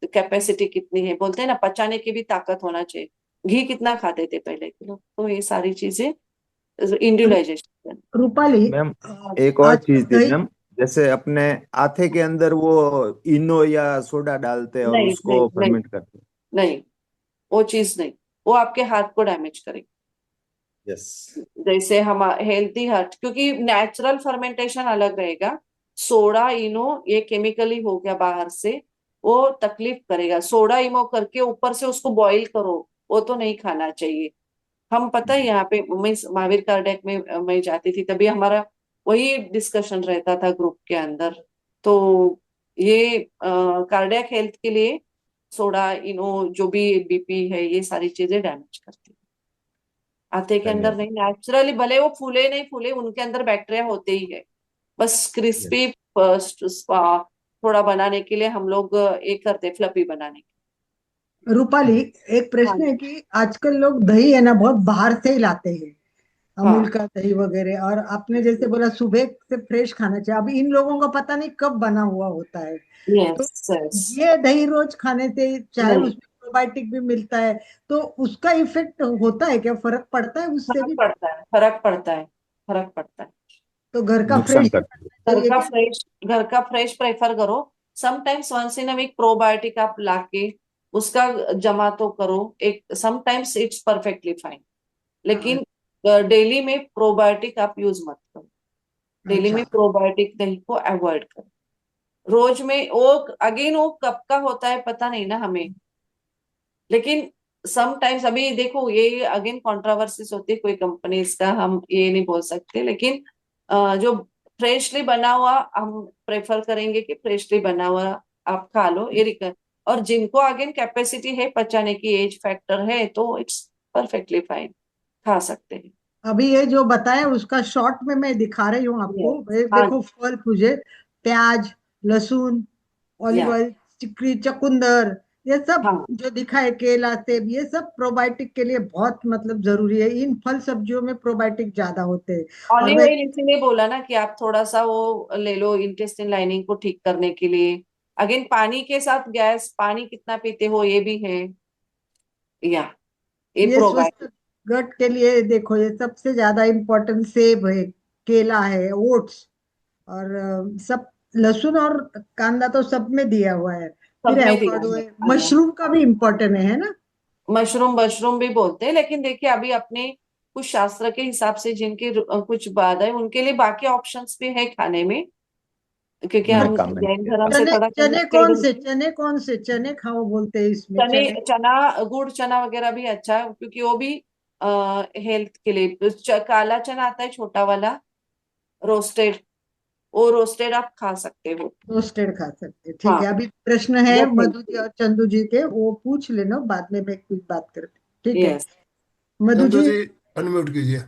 कैपेसिटी कितनी है, बोलते हैं ना, पचाने की भी ताकत होना चाहिए। घी कितना खाते थे पहले के लोग, तो ये सारी चीजें इंडिविजुअलाइजेशन। रूपाली, मैम, एक और आजकल चीज थी दही। मैम। जैसे अपने आथे के अंदर वो इनो या सोडा डालते हैं और नहीं, नहीं, उसको नहीं, फर्मेंट करते हैं। नहीं, वो चीज नहीं। वो आपके हार्ट को डैमेज करेगी। यस। जैसे हम हेल्थी हार्ट, क्योंकि नेचुरल फर्मेंटेशन अलग रहेगा। सोडा इनो ये केमिकली हो गया बाहर से, वो तकलीफ करेगा। सोडा इनो करके ऊपर से उसको बॉईल करो, वो तो नहीं खाना चाहिए। हम पता है यहाँ पे, मैं महावीर कार्डियक में मैं जाती थी, तभी हमारा वही डिस्कशन रहता था ग्रुप के अंदर। तो ये कार्डियक हेल्थ के लिए सोडा इनो, जो भी बीपी है, ये सारी चीजें डैमेज करती है। आटे के अंदर धन्यवाद। नहीं, नेचुरली भले वो फूले नहीं फूले, उनके अंदर बैक्टीरिया होते ही है। बस क्रिस्पी यस। थोड़ा बनाने के लिए हम लोग एक करते, फ्लफी बनाने के रूपाली, एक लिए। हाँ प्रश्न है जी। कि आजकल लोग दही है ना बहुत बाहर से ही लाते हैं, अमूल हाँ। का दही वगैरह, और आपने जैसे बोला सुबह से फ्रेश खाना चाहिए। अभी इन लोगों का पता नहीं कब बना हुआ होता है। तो यस, यस। ये दही रोज खाने से, चाहे नहीं, उसमें प्रोबायोटिक भी मिलता है, तो उसका इफेक्ट होता है क्या, फर्क पड़ता है उससे फर्क भी? पड़ता है, फर्क पड़ता है, फर्क पड़ता है। तो घर का नुकसान फ्रेश करते हैं। करना चाहिए क्या? घर का फ्रेश प्रेफर करो। Sometimes once in a week probiotic आप लाके उसका जमा तो करो, एक समटाइम्स इट्स परफेक्टली फाइन। हाँ, लेकिन डेली में प्रोबायोटिक आप यूज मत करो। डेली अच्छा। में प्रोबायोटिक दही को अवॉइड करो। रोज में वो, अगेन वो कब का होता है पता नहीं ना हमें। लेकिन समटाइम्स, अभी देखो, ये अगेन कंट्रोवर्सीज होती है कोई कंपनीज का, हम ये नहीं बोल सकते, लेकिन जो फ्रेशली बना हुआ हम प्रेफर करेंगे कि फ्रेशली बना हुआ आप खा लो, ये और जिनको अगेन कैपेसिटी है पचाने की, एज फैक्टर है, तो इट्स परफेक्टली फाइन, खा सकते हैं। अभी ये जो बताया उसका शॉर्ट में मैं दिखा रही हूँ आपको। यस। ये हाँ। देखो, फल फूजे, प्याज, लहसुन, ऑलिव या। ऑयल, चिकरी, चुकंदर, ये सब हाँ। जो दिखा है, केला, सेब, ये सब प्रोबायोटिक के लिए बहुत मतलब जरूरी है। इन फल सब्जियों में प्रोबायोटिक ज्यादा होते हैं। और ऑलिव वैसे ऑयल इसीलिए बोला ना कि आप थोड़ा सा वो ले लो इंटेस्टाइन लाइनिंग को ठीक करने के लिए। अगेन पानी के साथ गैस, पानी कितना पीते हो ये भी है, या ये ये स्वस्थ प्रोबायोटिक। गट के लिए देखो, ये सबसे ज्यादा इम्पोर्टेंट सेब है, केला है, ओट्स, और सब, लहसुन और कांदा तो सब में दिया हुआ है। फिर सब में दिया एवोकाडो है, है, हाँ जी। मशरूम का भी इम्पोर्टेंट है ना? मशरूम, मशरूम भी बोलते हैं, लेकिन देखिए अभी अपने कुछ शास्त्र के हिसाब से जिनकी कुछ बात है, उनके लिए बाकी ऑप्शंस भी है खाने में। क्योंकि मैं हम कमेंट जैन करता धर्म हूँ। से चने थोड़ा चने कनेक्टेड कौन हूँ। से चने कौन से चने खाओ बोलते हैं इसमें चने, चने? चना, गुड़ चना वगैरह भी अच्छा है, क्योंकि वो भी हेल्थ के लिए। काला चना आता है छोटा वाला, रोस्टेड, वो रोस्टेड आप खा सकते हो। रोस्टेड खा सकते हैं, ठीक हाँ, है। अभी प्रश्न है वो मधु हेल्थ, जी और चंदू जी के, वो पूछ लेना, बाद में मैं कुछ बात करती हूँ, ठीक है? यस। मधु चंदू जी। जी अनम्यूट कीजिए।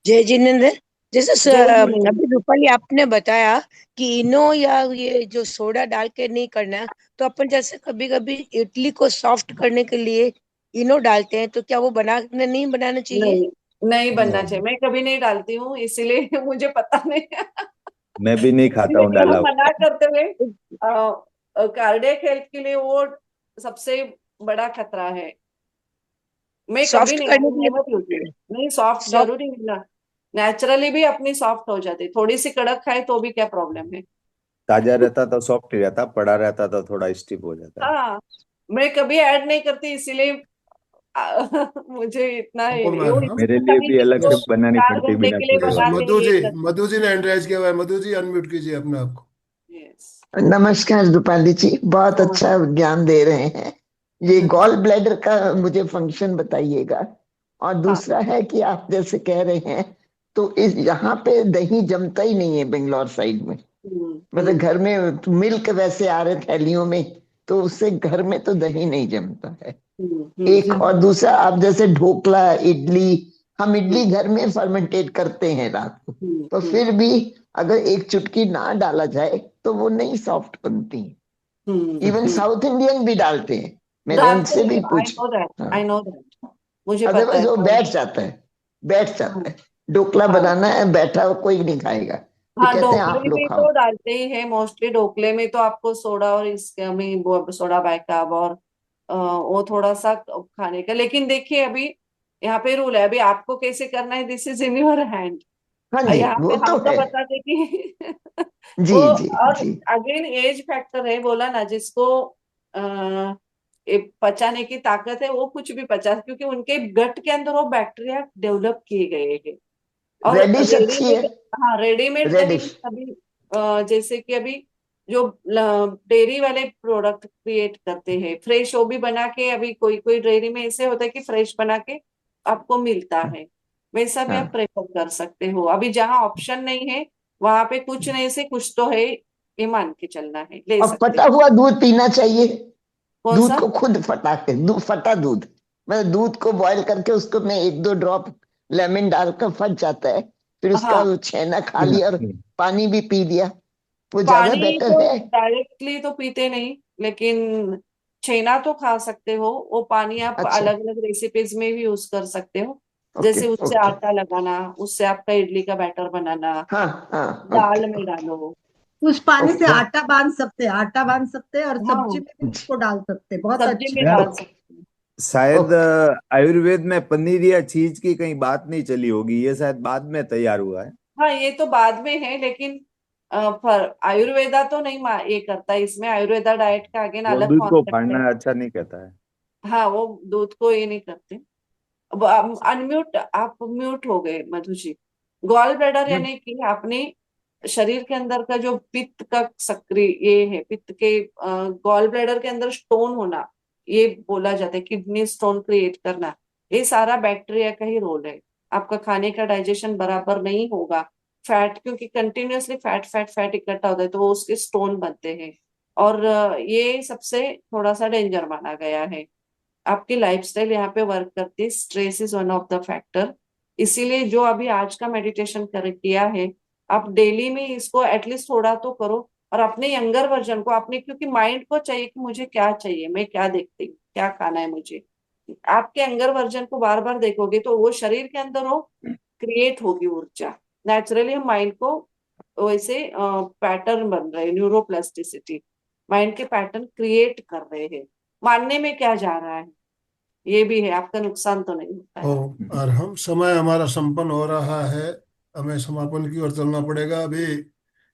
जय जिनेन्द्र। जैसे जय जिनेन्द्र। अभी रूपाली आपने बताया कि इनो या ये जो सोडा डाल के नहीं करना, तो अपन जैसे कभी कभी इडली को सॉफ्ट करने के लिए इनो डालते हैं, तो क्या वो नहीं बनाना चाहिए? नहीं, नहीं बनना नहीं, चाहिए। मैं कभी नहीं डालती हूँ, इसीलिए मुझे पता नहीं। मैं भी नहीं खाता हूँ लेकिन डाला हम हुआ। मना करते हुए, कार्डियक हेल्थ के लिए वो सबसे बड़ा खतरा है। मैं कभी सॉफ्ट नहीं, करने आई के नेवर यूज। लिए नहीं, सॉफ्ट सॉफ्ट जरूरी नहीं ना, नेचुरली भी अपनी सॉफ्ट हो जाती। थोड़ी सी कड़क खाए तो भी क्या प्रॉब्लम है। ताजा रहता तो सॉफ्ट ही रहता, पड़ा रहता तो थोड़ा स्टिफ हो जाता है। हाँ, मैं कभी ऐड नहीं करती, इसीलिए मुझे इतना वो मैं वो हम मेरे पता लिए नहीं भी अलग किसको से बनानी 4 पड़ती घंटे बिना के लिए पड़े यस, बना वाली। के मधु ये जी, कर। मधु जी ने हैंड राइज किया हुआ है। मधु जी अनम्यूट कीजिए अपने आप को। यस। नमस्कार रूपाली जी, बहुत हाँ, अच्छा ज्ञान दे रहे हैं। ये हाँ, गॉल ब्लैडर का मुझे फंक्शन बताइएगा। और हाँ। दूसरा है कि आप जैसे कह रहे हैं, तो इस यहाँ पे दही जमता ही नहीं है बेंगलोर साइड में। हम्म, मतलब घर में मिल्क वैसे आ रहे थैलियों में, तो उससे घर में तो दही नहीं जमता है। एक हाँ, और दूसरा, आप जैसे ढोकला, इडली, हम हम्म, इडली घर में फर्मेंटेट करते हैं रात को, हम्म, तो फिर भी अगर एक चुटकी ना डाला जाए तो वो नहीं सॉफ्ट बनती। इवन हम्म। साउथ इंडियन भी डालते हैं, मैंने डालते उनसे भी हैं, आई पूछा। नो दैट, हाँ, आई नो दैट, मुझे पता अदरवाइज है वो तो। बैठ जाता है, बैठ हाँ, जाता है। ढोकला हाँ, बनाना है, बैठा हो कोई नहीं खाएगा, फिर हाँ, कहते हैं आप ढोकले लोग में खाओ। तो डालते ही है मोस्टली। ढोकले में तो आपको सोडा और इसके में सोडा बाइकार्ब और वो थोड़ा सा खाने का। लेकिन देखिए, अभी यहाँ पे रूल है, अभी आपको कैसे करना है, this is in your hand. हाँ जी, यहाँ पे वो तो हम तो है। बता दे कि जी वो। जी और जी। अगेन एज फैक्टर है, बोला ना, जिसको पचाने की ताकत है वो कुछ भी पचा, क्योंकि उनके गट के अंदर वो बैक्टीरिया डेवलप किए गए हैं। और रेडिश अच्छी है, रेडीमेड, हाँ, रेडीमेड दही रेडिश। में अभी जैसे कि अभी जो डेयरी वाले प्रोडक्ट क्रिएट करते हैं फ्रेश, वो भी बना के, अभी कोई कोई डेयरी में ऐसे होता है कि फ्रेश बना के आपको मिलता है, वैसा भी आप हाँ, प्रेफर कर सकते हो। अभी जहाँ ऑप्शन नहीं है, वहां पे कुछ नहीं से कुछ तो है, ये मान के चलना है, ले और सकते फटा हैं। हुआ दूध पीना चाहिए। कौन दूध सा? को खुद फटा के, फटा दूध, मतलब दूध को बॉईल करके उसको में एक दो ड्रॉप लेमन डालकर फट जाता है, फिर उसका हाँ, वो छेना खा लिया और पानी भी पी लिया, वो ज्यादा पानी बेटर तो है। डायरेक्टली तो पीते नहीं, लेकिन छेना तो खा सकते हो। वो पानी आप अच्छा, अलग अलग रेसिपीज में भी यूज कर सकते हो। ओके जैसे उससे ओके। आटा लगाना, उससे आपका इडली का बैटर बनाना, हाँ हाँ, ओके दाल में ओके डालो। उस पानी से ओके। आटा बांध सकते हैं, आटा बांध सकते हैं, और सब्जी हाँ, में भी उसको डाल सकते हैं, बहुत सब्जी अच्छा। में डाल ओके सकते हैं। शायद ओके। आयुर्वेद में पनीर या चीज की कहीं बात नहीं चली होगी, ये शायद बाद में तैयार हुआ है। हाँ, ये तो बाद में है, लेकिन पर आयुर्वेदा तो नहीं ये करता। इसमें आयुर्वेदा डाइट का अगेन वो अलग दूध को कॉन्सेप्ट है। फाड़ना अच्छा नहीं कहता है। हाँ, वो दूध को ये नहीं करते। अब अनम्यूट, आप म्यूट हो गए मधु जी। गॉल ब्लैडर हम्म, यानी कि अपने शरीर के अंदर का जो पित्त का सक्रिय ये है, पित्त के गॉल ब्लैडर के अंदर स्टोन होना, ये बोला जाता है किडनी स्टोन क्रिएट करना, ये सारा बैक्टीरिया का ही रोल है। आपका खाने का डाइजेशन बराबर नहीं होगा, फैट, क्योंकि कंटिन्यूअसली फैट फैट फैट इकट्ठा होता है, तो वो उसके स्टोन बनते हैं। और ये सबसे थोड़ा सा डेंजर माना गया है। आपकी लाइफस्टाइल यहाँ पे वर्क करती है, stress is one of the factor. इसीलिए जो अभी आज का मेडिटेशन कर किया है, आप डेली में इसको एटलीस्ट थोड़ा तो करो। और अपने यंगर वर्जन को, अपने, क्योंकि माइंड को चाहिए कि मुझे क्या चाहिए, मैं क्या देखती हूँ, क्या खाना है मुझे। आपके यंगर वर्जन को बार बार देखोगे तो वो शरीर के अंदर वो क्रिएट होगी ऊर्जा। नेचुरली हम माइंड को वैसे पैटर्न बन रहे हैं, न्यूरोप्लास्टिसिटी, माइंड के पैटर्न क्रिएट कर रहे हैं। मानने में क्या जा रहा है, ये भी है, आपका नुकसान तो नहीं होता है। ओ, और हम समय हमारा संपन्न हो रहा है, हमें समापन की ओर चलना पड़ेगा। अभी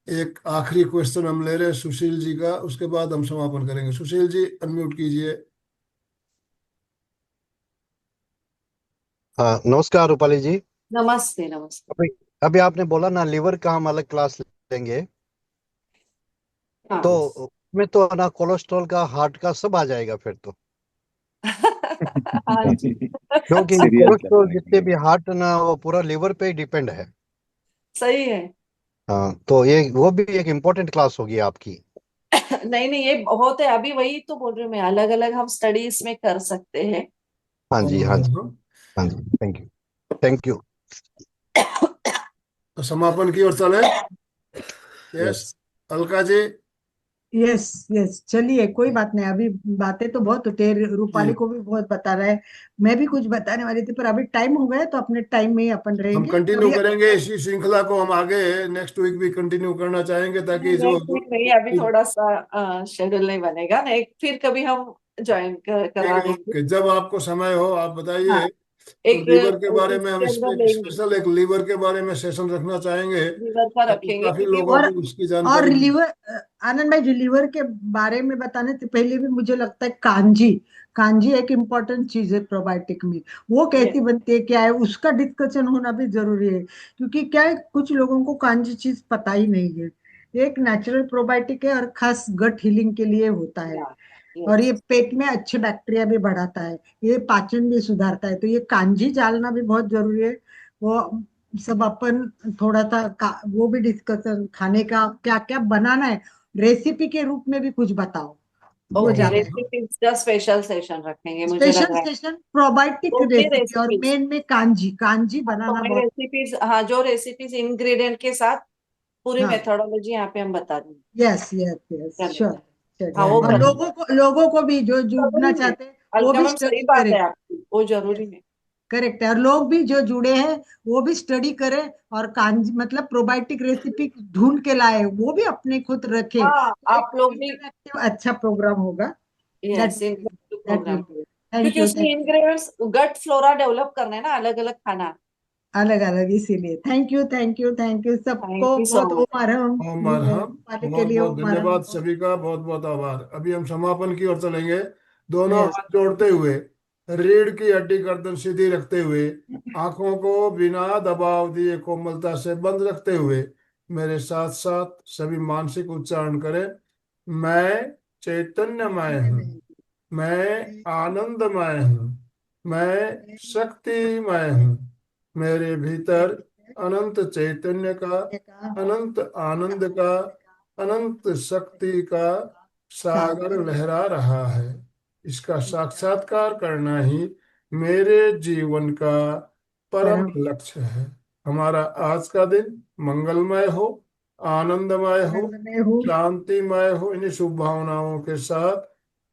एक आखिरी क्वेश्चन हम ले रहे हैं सुशील जी का, उसके बाद हम समापन करेंगे। सुशील जी अनम्यूट कीजिए। हाँ, नमस्कार रूपाली जी। नमस्ते, नमस्ते। अभी अभी आपने बोला ना लिवर का हम अलग क्लास लेंगे, हाँ तो में तो ना कोलेस्ट्रॉल का, हार्ट का सब आ जाएगा फिर तो। हाँ जी क्योंकि सीरियल कोलेस्ट्रॉल करने के जितने लिए। भी हार्ट ना, वो पूरा लिवर पे ही डिपेंड है। सही है। हाँ, तो ये वो भी एक इम्पोर्टेंट क्लास होगी आपकी। नहीं नहीं, ये बहुत है, अभी वही तो बोल रही हूँ मैं, अलग अलग हम स्टडी इसमें कर सकते हैं। हाँ जी, हाँ जी, और हाँ जी। Thank you, thank you. तो समापन की ओर चले। Yes, yes. Alka ji. Yes yes, चलिए कोई बात नहीं, अभी बातें तो बहुत होते हैं, रूपाली जी, को भी बहुत बता रहा है, मैं भी कुछ बताने वाली थी, पर अभी टाइम हो गया तो अपने टाइम में ही अपन हम रहेंगे कंटिन्यू अभी। करेंगे इसी श्रृंखला को, हम आगे नेक्स्ट वीक भी कंटिन्यू करना चाहेंगे ताकि जो नेक्स्ट वीक नहीं, अभी थोड़ा सा शेड्यूल नहीं बनेगा, नहीं फिर कभी हम ज्वाइन ठीक करवा है, देंगे। ओके, जब आपको समय हो आप हाँ, बताइए। तो एक लीवर के बारे में हम उसके अंदर एक लेंगे, स्पेशल एक लीवर के बारे में सेशन रखना चाहेंगे लीवर का ताकि रखेंगे काफी क्योंकि लोगों और को उसकी और जानकारी मिले। लिवर, आनंद भाई जी, लिवर के बारे में बताने से पहले भी मुझे लगता है कांजी, कांजी एक इम्पॉर्टेंट चीज है प्रोबायोटिक में, वो ये कैसी बनती है क्या है, उसका डिस्कशन होना भी जरूरी है, क्योंकि क्या है, कुछ लोगों को कांजी चीज पता ही नहीं है। ये एक नेचुरल प्रोबायोटिक है और खास गट हीलिंग के लिए होता है, और ये यस, पेट में अच्छे बैक्टीरिया भी बढ़ाता है, ये पाचन भी सुधारता है, तो ये कांजी जानना भी बहुत जरूरी है। वो सब अपन थोड़ा सा वो भी डिस्कशन, खाने का क्या क्या बनाना है, रेसिपी के रूप में भी कुछ बताओ, वो ओके, जानना है। रेसिपीज का स्पेशल सेशन रखेंगे, मुझे लग स्पेशल रहा है। सेशन प्रोबायोटिक ओके, रेसिपी और रेसिपीज, मेन में कांजी, कांजी हाँ तो बनाना मैं बहुत। रेसिपीज, हाँ जो रेसिपीज इंग्रेडिएंट के साथ पूरी हाँ, मेथोडोलॉजी यहाँ पे हम बता देंगे। Yes yes yes, sure. चलेगा, हाँ वेरी वो और कर गुड। लोगों को भी जो जुड़ना जरूरी है। चाहते हैं वो अलका भी मैम सही स्टडी बात करें। है आपकी, वो यस, जरूरी है। करेक्ट है, और लोग भी जो जुड़े हैं वो भी स्टडी करें, और कांजी मतलब प्रोबायोटिक रेसिपी ढूंढ के लाए, वो भी अपने खुद रखे, हाँ तो एक आप लोग भी, इंटरैक्टिव अच्छा प्रोग्राम होगा। That yes, will in be, that programme, will be, thank क्योंकि यू उसमें thank you. Ingredients gut flora develop करना है ना, अलग अलग खाना। अलग अलग, इसीलिए thank you thank you thank you सबको, थैंक यू सो बहुत मच। ओम आराम, ओम अरहम। पाले के बहुत लिए बहुत ओम धन्यवाद आराम। सभी का, बहुत बहुत आभार। अभी हम समापन की ओर चलेंगे। दोनों यस, हाथ जोड़ते हुए, रीढ़ की हड्डी गर्दन सीधी रखते हुए, आंखों को बिना दबाव दिए कोमलता से बंद रखते हुए, मेरे साथ साथ सभी मानसिक उच्चारण करें। मैं चैतन्यमय हूँ, मैं आनंदमय हूँ, मैं शक्तिमय हूँ। मेरे भीतर अनंत चैतन्य का, अनंत आनंद का, अनंत शक्ति का सागर लहरा रहा है। इसका साक्षात्कार करना ही मेरे जीवन का परम परम लक्ष्य है। हमारा आज का दिन मंगलमय हो, आनंदमय हो, आनंद में हूँ। शांतिमय हो। इन्हीं शुभ भावनाओं के साथ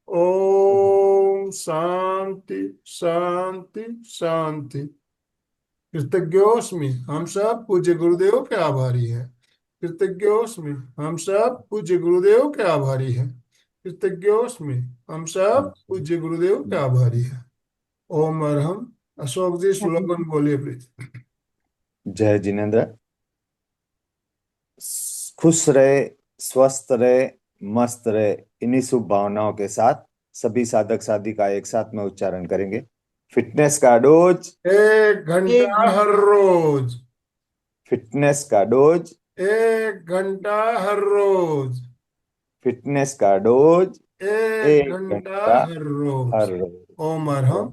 ओम शांति शांति शांति। कृतज्ञोस्मि, हम सब पूज्य गुरुदेव के आभारी हैं। कृतज्ञोस्मि, हम सब पूज्य गुरुदेव के आभारी हैं। कृतज्ञोस्मि, हम सब पूज्य गुरुदेव के आभारी हैं। ओम अरहम। अशोक जी स्लोगन बोलिए प्लीज। जय जिनेन्द्र। खुश रहे, स्वस्थ रहे, मस्त रहे, इन्हीं शुभ भावनाओं के साथ सभी साधक साधिका एक साथ में उच्चारण करेंगे। फिटनेस का डोज, 1 घंटा एक घंटा हर रोज। फिटनेस का डोज, 1 घंटा हर रोज। फिटनेस का डोज, एक एक घंटा घंटा हर रोज। हर रोज। ओम अरहम। ओम